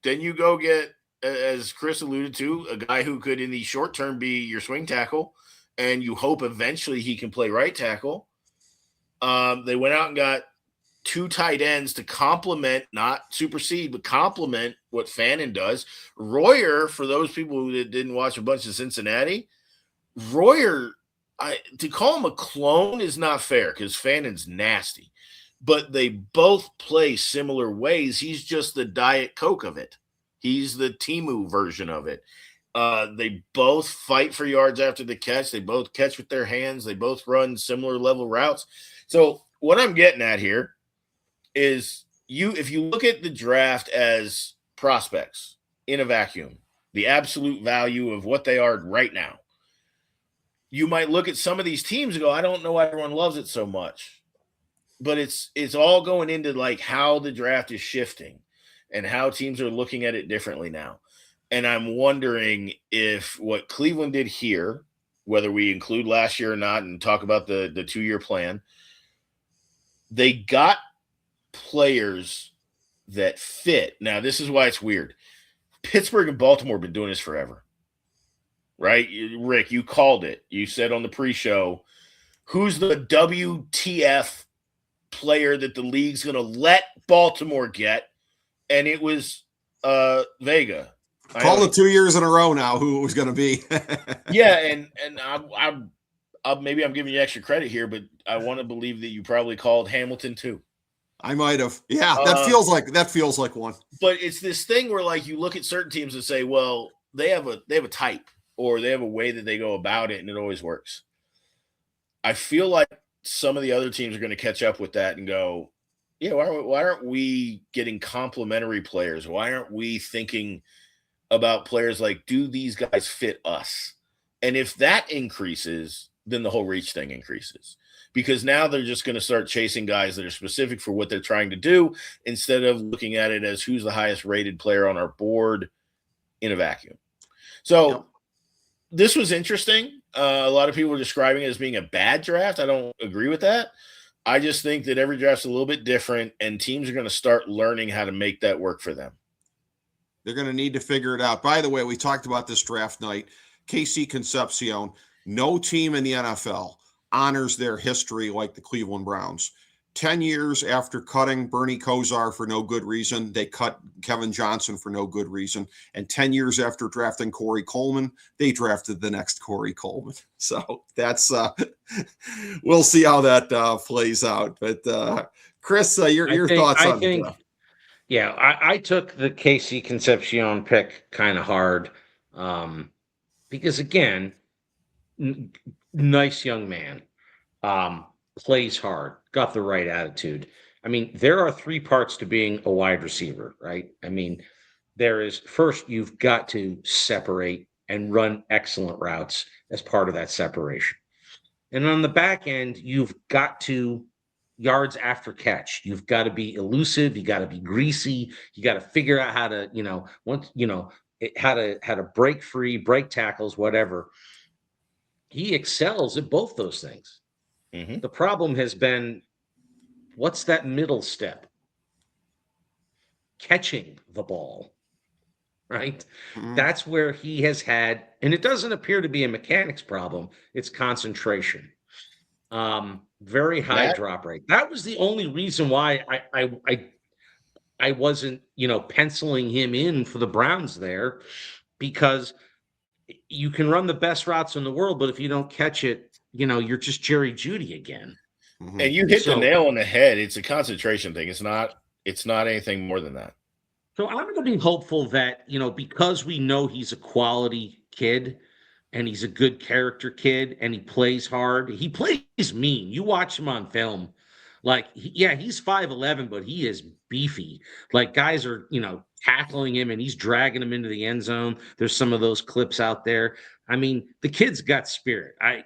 then you go get, as Chris alluded to, a guy who could in the short term be your swing tackle, and you hope eventually he can play right tackle. They went out and got 2 tight ends to complement, not supersede, but complement what Fannin does. Royer, for those people who didn't watch a bunch of Cincinnati, Royer, to call him a clone is not fair because Fannin's nasty, but they both play similar ways. He's just the Diet Coke of it. He's the Timu version of it. They both fight for yards after the catch. They both catch with their hands. They both run similar level routes. So what I'm getting at here is if you look at the draft as prospects in a vacuum, the absolute value of what they are right now, you might look at some of these teams and go, I don't know why everyone loves it so much. But it's all going into like how the draft is shifting and how teams are looking at it differently now. And I'm wondering if what Cleveland did here, whether we include last year or not and talk about the 2-year plan, they got players that fit. Now, this is why it's weird. Pittsburgh and Baltimore have been doing this forever, right? Rick, you called it. You said on the pre-show, who's the WTF player that the league's going to let Baltimore get? And it was Vega. Called it 2 years in a row now who it was going to be. Yeah, and I'm maybe I'm giving you extra credit here, but I want to believe that you probably called Hamilton too. I might have. Yeah, that feels like one. But it's this thing where like you look at certain teams and say, well, they have a type or they have a way that they go about it, and it always works. I feel like some of the other teams are going to catch up with that and go, yeah, why aren't we getting complementary players? Why aren't we thinking about players like, do these guys fit us? And if that increases, then the whole reach thing increases. Because now they're just going to start chasing guys that are specific for what they're trying to do instead of looking at it as who's the highest rated player on our board in a vacuum. So This was interesting. A lot of people were describing it as being a bad draft. I don't agree with that. I just think that every draft's a little bit different, and teams are going to start learning how to make that work for them. They're going to need to figure it out. By the way, we talked about this draft night. Casey Concepcion, no team in the NFL honors their history like the Cleveland Browns. 10 years after cutting Bernie Kosar for no good reason, they cut Kevin Johnson for no good reason. And 10 years after drafting Corey Coleman, they drafted the next Corey Coleman. So that's we'll see how that plays out. But Chris, your thoughts on the draft? Yeah, I took the Casey Concepcion pick kind of hard because, again, nice young man, plays hard, got the right attitude. I mean, there are 3 parts to being a wide receiver, right? I mean, there is, first, you've got to separate and run excellent routes as part of that separation. And on the back end, you've got to yards after catch. You've got to be elusive. You got to be greasy. You got to figure out how to, how to break free, break tackles, whatever. He excels at both those things. Mm-hmm. The problem has been, what's that middle step? Catching the ball, right? Mm-hmm. That's where he has had, and it doesn't appear to be a mechanics problem. It's concentration. Very high drop rate. That was the only reason why I wasn't, penciling him in for the Browns there, because you can run the best routes in the world, but if you don't catch it, you're just Jerry Jeudy again. Mm-hmm. And you hit the nail on the head. It's a concentration thing. It's not anything more than that. So I'm going to be hopeful that, because we know he's a quality kid and he's a good character kid and he plays hard. He plays mean. You watch him on film. Like, yeah, he's 5'11", but he is beefy. Like, guys are, tackling him and he's dragging him into the end zone. There's some of those clips out there. I mean, the kid's got spirit. I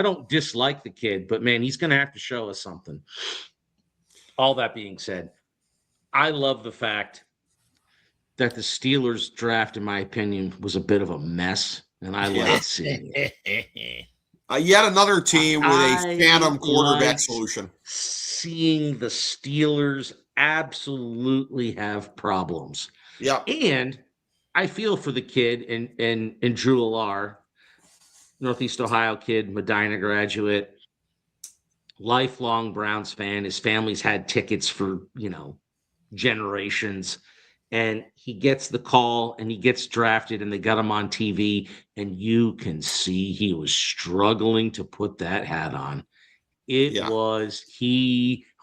don't dislike the kid, but man, he's going to have to show us something. All that being said, I love the fact that the Steelers draft, in my opinion, was a bit of a mess, and I liked seeing it. Yet another team with a phantom quarterback liked solution. Seeing the Steelers absolutely have problems. Yeah. And I feel for the kid and Drew Alar, Northeast Ohio kid, Medina graduate, lifelong Browns fan. His family's had tickets for, generations. And he gets the call and he gets drafted and they got him on TV. And you can see he was struggling to put that hat on. He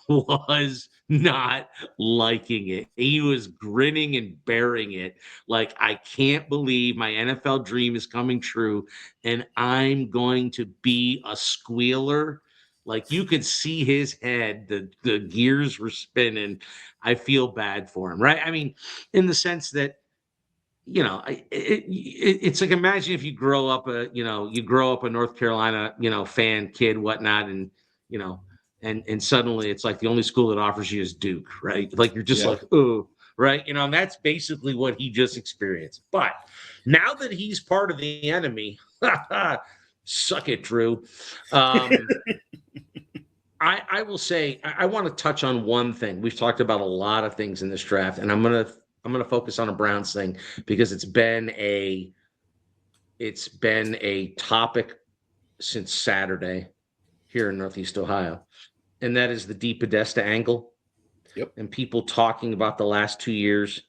was not liking it. He was grinning and bearing it. Like, I can't believe my NFL dream is coming true and I'm going to be a squealer. Like, you could see his head, the gears were spinning. I feel bad for him, right? I mean, in the sense that, it's like, imagine if you grow up a North Carolina, fan kid, whatnot, and, and suddenly it's like the only school that offers you is Duke, right? Like, you're just like, oh, right? And that's basically what he just experienced. But now that he's part of the enemy, suck it, Drew. I will say I want to touch on one thing. We've talked about a lot of things in this draft, and I'm gonna focus on a Browns thing because it's been a topic since Saturday here in Northeast Ohio, and that is the DePodesta angle. Yep. And people talking about the last 2 years,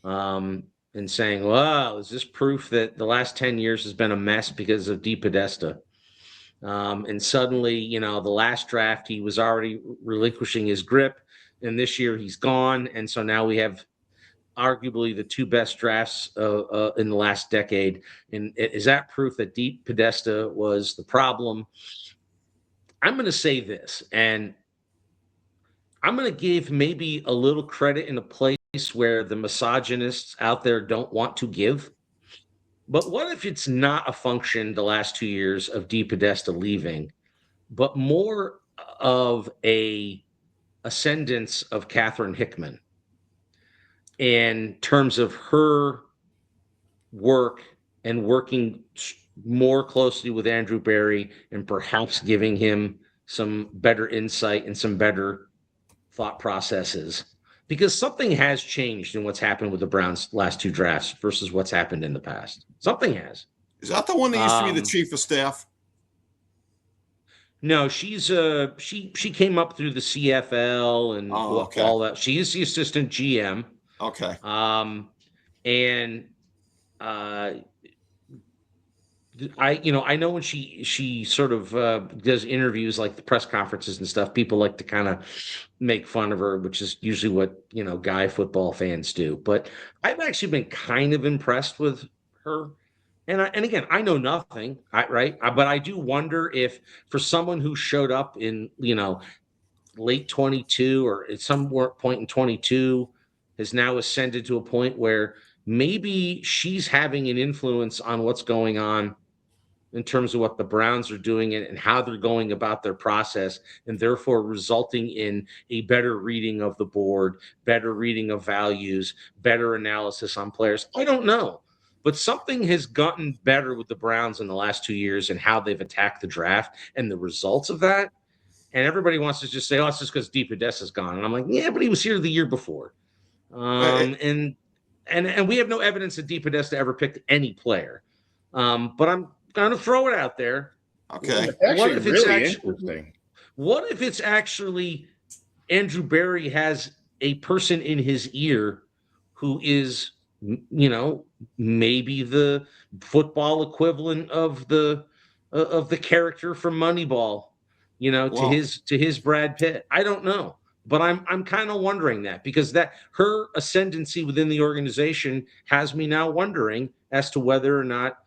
and saying, "Wow, is this proof that the last 10 years has been a mess because of DePodesta?" And suddenly, the last draft, he was already relinquishing his grip. And this year he's gone. And so now we have arguably the two best drafts in the last decade. And is that proof that DePodesta was the problem? I'm going to say this, and I'm going to give maybe a little credit in a place where the misogynists out there don't want to give. But what if it's not a function the last 2 years of DePodesta leaving, but more of a ascendance of Catherine Hickman in terms of her work and working more closely with Andrew Berry and perhaps giving him some better insight and some better thought processes? Because something has changed in what's happened with the Browns' last two drafts versus what's happened in the past. Something has. Is that the one that used to be the chief of staff? No, she's she came up through the CFL and all that. She is the assistant GM. Okay. And I know when she sort of does interviews like the press conferences and stuff, people like to kind of make fun of her, which is usually what guy football fans do. But I've actually been kind of impressed with her. And again, I know nothing, right? But I do wonder if for someone who showed up in late 22 or at some point in 22 has now ascended to a point where maybe she's having an influence on what's going on in terms of what the Browns are doing and how they're going about their process, and therefore resulting in a better reading of the board, better reading of values, better analysis on players. I don't know. But something has gotten better with the Browns in the last 2 years and how they've attacked the draft and the results of that. And everybody wants to just say, oh, it's just because DePodesta's gone. And I'm like, yeah, but he was here the year before. And we have no evidence that DePodesta ever picked any player. But I'm going to throw it out there. Okay. Interesting. What if it's actually Andrew Berry has a person in his ear who is maybe the football equivalent of the character from Moneyball, to his Brad Pitt. I don't know, but I'm kind of wondering that because that her ascendancy within the organization has me now wondering as to whether or not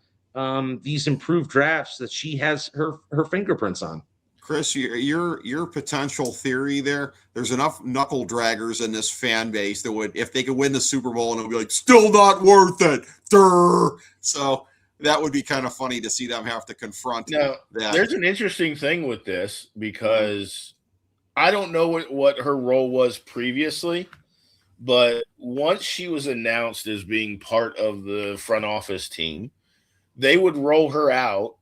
these improved drafts that she has her fingerprints on. Chris, your potential theory there. There's enough knuckle draggers in this fan base that would, if they could win the Super Bowl, and it'll be like, still not worth it. Durr. So that would be kind of funny to see them have to confront Now, that. there's an interesting thing with this because I don't know what her role was previously, but once she was announced as being part of the front office team, they would roll her out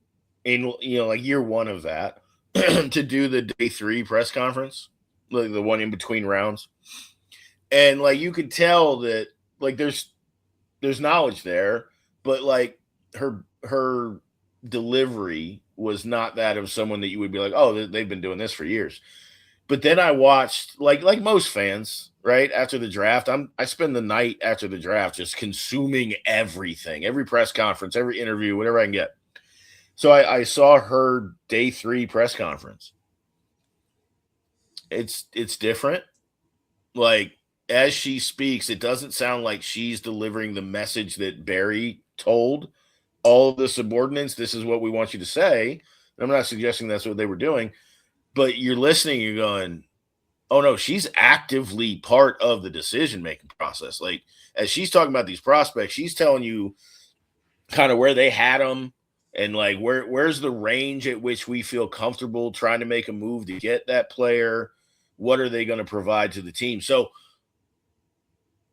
in like year one of that to do the day 3 press conference, like the one in between rounds. And like you could tell that like there's knowledge there, but like her delivery was not that of someone that you would be like, oh, they've been doing this for years. But then I watched like most fans, right after the draft. I spend the night after the draft just consuming everything, every press conference, every interview, whatever I can get. So I saw her day 3 press conference. It's different. Like as she speaks, it doesn't sound like she's delivering the message that Barry told all of the subordinates. This is what we want you to say. I'm not suggesting that's what they were doing, but you're listening, you're going, oh no, she's actively part of the decision-making process. Like as she's talking about these prospects, she's telling you kind of where they had them and like where's the range at which we feel comfortable trying to make a move to get that player. What are they going to provide to the team? So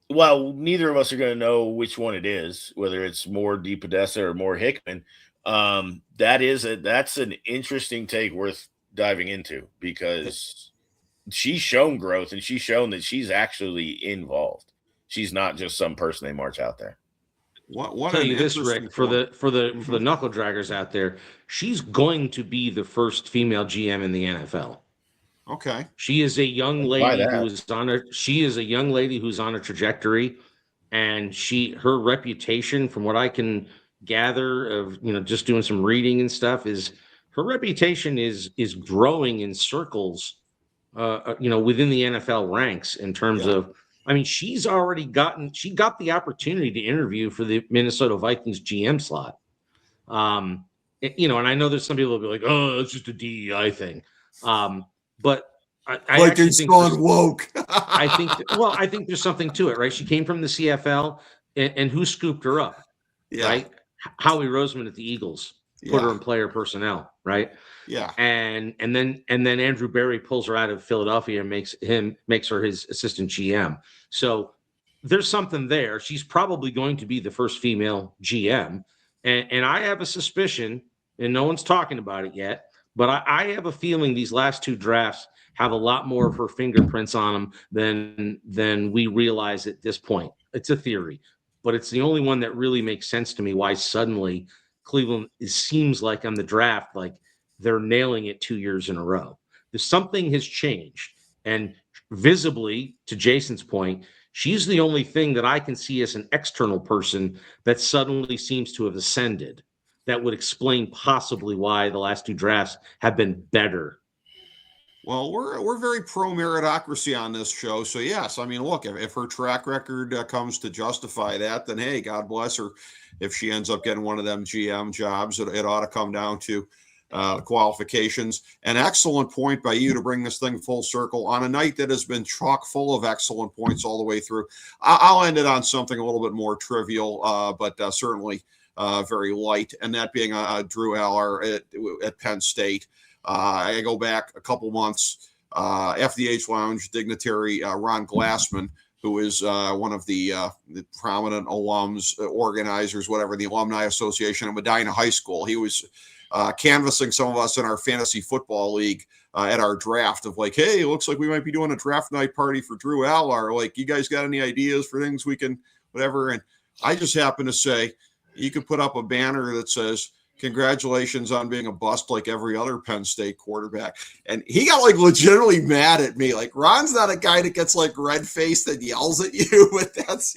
while neither of us are going to know which one it is, whether it's more DePodesta or more Hickman, that's an interesting take worth diving into because she's shown growth and she's shown that she's actually involved. She's not just some person they march out there. I'll tell you this, Rick, for the knuckle draggers out there, she's going to be the first female GM in the NFL. Okay. She is a young lady who's on a trajectory, and her reputation, from what I can gather of just doing some reading and stuff, is her reputation is growing in circles, within the NFL ranks in terms of. I mean, she got the opportunity to interview for the Minnesota Vikings GM slot. And I know there's some people who'll be like, oh, it's just a DEI thing. But I actually think woke. I think there's something to it, right? She came from the CFL, and who scooped her up, right? Howie Roseman at the Eagles put her in player personnel, right? Yeah. And then Andrew Berry pulls her out of Philadelphia and makes her his assistant GM. So there's something there. She's probably going to be the first female GM. And I have a suspicion, and no one's talking about it yet, but I have a feeling these last 2 drafts have a lot more of her fingerprints on them than we realize at this point. It's a theory, but it's the only one that really makes sense to me why suddenly Cleveland seems like on the draft, like they're nailing it 2 years in a row. Something has changed. And visibly, to Jason's point, she's the only thing that I can see as an external person that suddenly seems to have ascended. That would explain possibly why the last 2 drafts have been better. Well, we're very pro meritocracy on this show, so yes. I mean, look, if her track record comes to justify that, then hey, God bless her. If she ends up getting one of them GM jobs, it ought to come down to qualifications. An excellent point by you to bring this thing full circle on a night that has been chock full of excellent points all the way through. I'll end it on something a little bit more trivial, but certainly very light, and that being Drew Aller at Penn State. I go back a couple months, FDH Lounge dignitary Ron Glassman, who is one of the prominent alums, organizers, whatever, the Alumni Association at Medina High School. He was canvassing some of us in our fantasy football league at our draft of like, hey, it looks like we might be doing a draft night party for Drew Aller. Like, you guys got any ideas for things we can, whatever? And I just happen to say, you could put up a banner that says, congratulations on being a bust like every other Penn State quarterback. And he got like legitimately mad at me. Like, Ron's not a guy that gets like red faced and yells at you, but that's,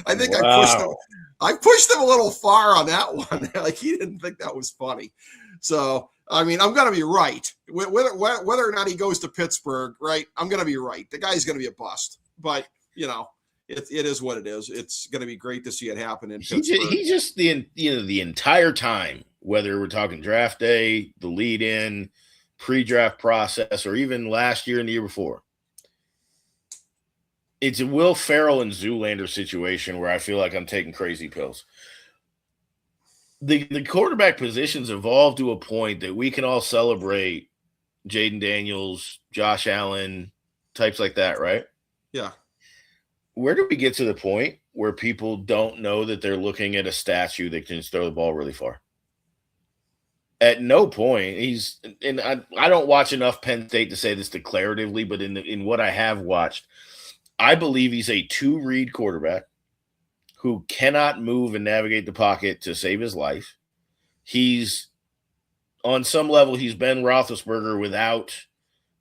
I think I pushed him a little far on that one. Like, he didn't think that was funny. So, I mean, I'm going to be right. Whether or not he goes to Pittsburgh, right? I'm going to be right. The guy's going to be a bust, but it is what it is. It's going to be great to see it happen in Pittsburgh. He just the entire time, whether we're talking draft day, the lead in, pre-draft process or even last year and the year before. It's a Will Ferrell and Zoolander situation where I feel like I'm taking crazy pills. The quarterback positions evolved to a point that we can all celebrate Jaden Daniels, Josh Allen, types like that, right? Yeah. Where do we get to the point where people don't know that they're looking at a statue that can just throw the ball really far? At no point, I don't watch enough Penn State to say this declaratively, but in what I have watched, I believe he's a two-read quarterback who cannot move and navigate the pocket to save his life. He's, on some level, he's Ben Roethlisberger without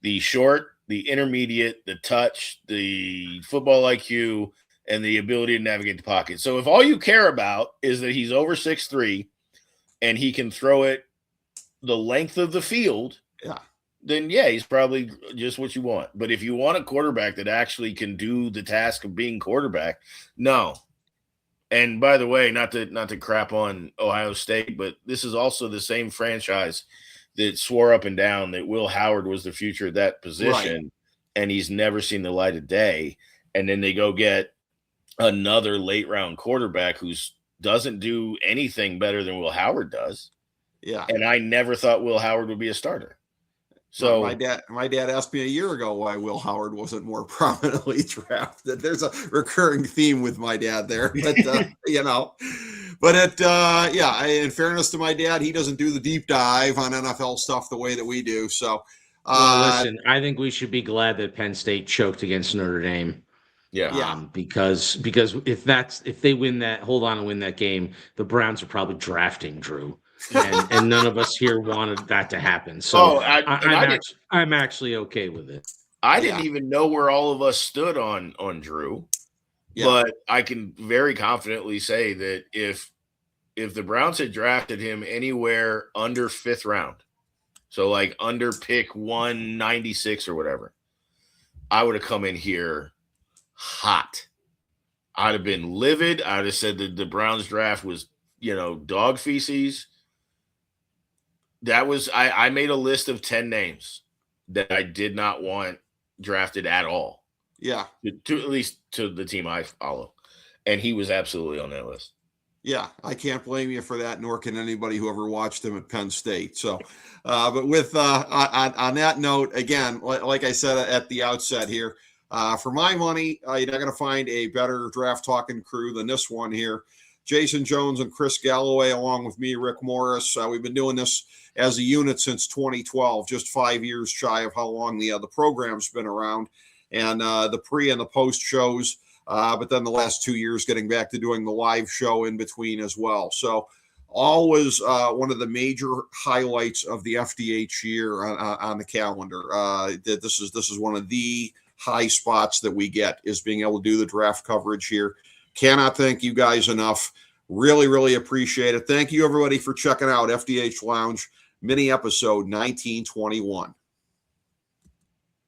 the short, the intermediate, the touch, the football IQ, and the ability to navigate the pocket. So if all you care about is that he's over 6'3", and he can throw it the length of the field, then yeah, he's probably just what you want. But if you want a quarterback that actually can do the task of being quarterback, no. And by the way, not to crap on Ohio State, but this is also the same franchise that swore up and down that Will Howard was the future of that position, and he's never seen the light of day. And then they go get another late round quarterback who doesn't do anything better than Will Howard does. Yeah. And I never thought Will Howard would be a starter. So my dad asked me a year ago why Will Howard wasn't more prominently drafted. There's a recurring theme with my dad there, but in fairness to my dad, he doesn't do the deep dive on NFL stuff the way that we do. So, listen, I think we should be glad that Penn State choked against Notre Dame. Because if they win that, hold on and win that game, the Browns are probably drafting Drew. And none of us here wanted that to happen. So I'm actually okay with it. I didn't even know where all of us stood on Drew, but I can very confidently say that if the Browns had drafted him anywhere under 5th round, so like under pick 196 or whatever, I would have come in here hot. I'd have been livid. I'd have said that the Browns draft was, dog feces. That was I made a list of 10 names that I did not want drafted at all. Yeah. To at least to the team I follow. And he was absolutely on that list. Yeah, I can't blame you for that, nor can anybody who ever watched him at Penn State. So, but with on that note, again, like I said at the outset here, for my money, you're not going to find a better draft talking crew than this one here. Jason Jones and Chris Galloway, along with me, Rick Morris. We've been doing this as a unit since 2012, just 5 years shy of how long the program's been around, and the pre and the post shows. But then the last 2 years, getting back to doing the live show in between as well. So always one of the major highlights of the FDH year on the calendar. This is one of the high spots that we get, is being able to do the draft coverage here. Cannot thank you guys enough. Really, really appreciate it. Thank you, everybody, for checking out FDH Lounge mini episode 1921.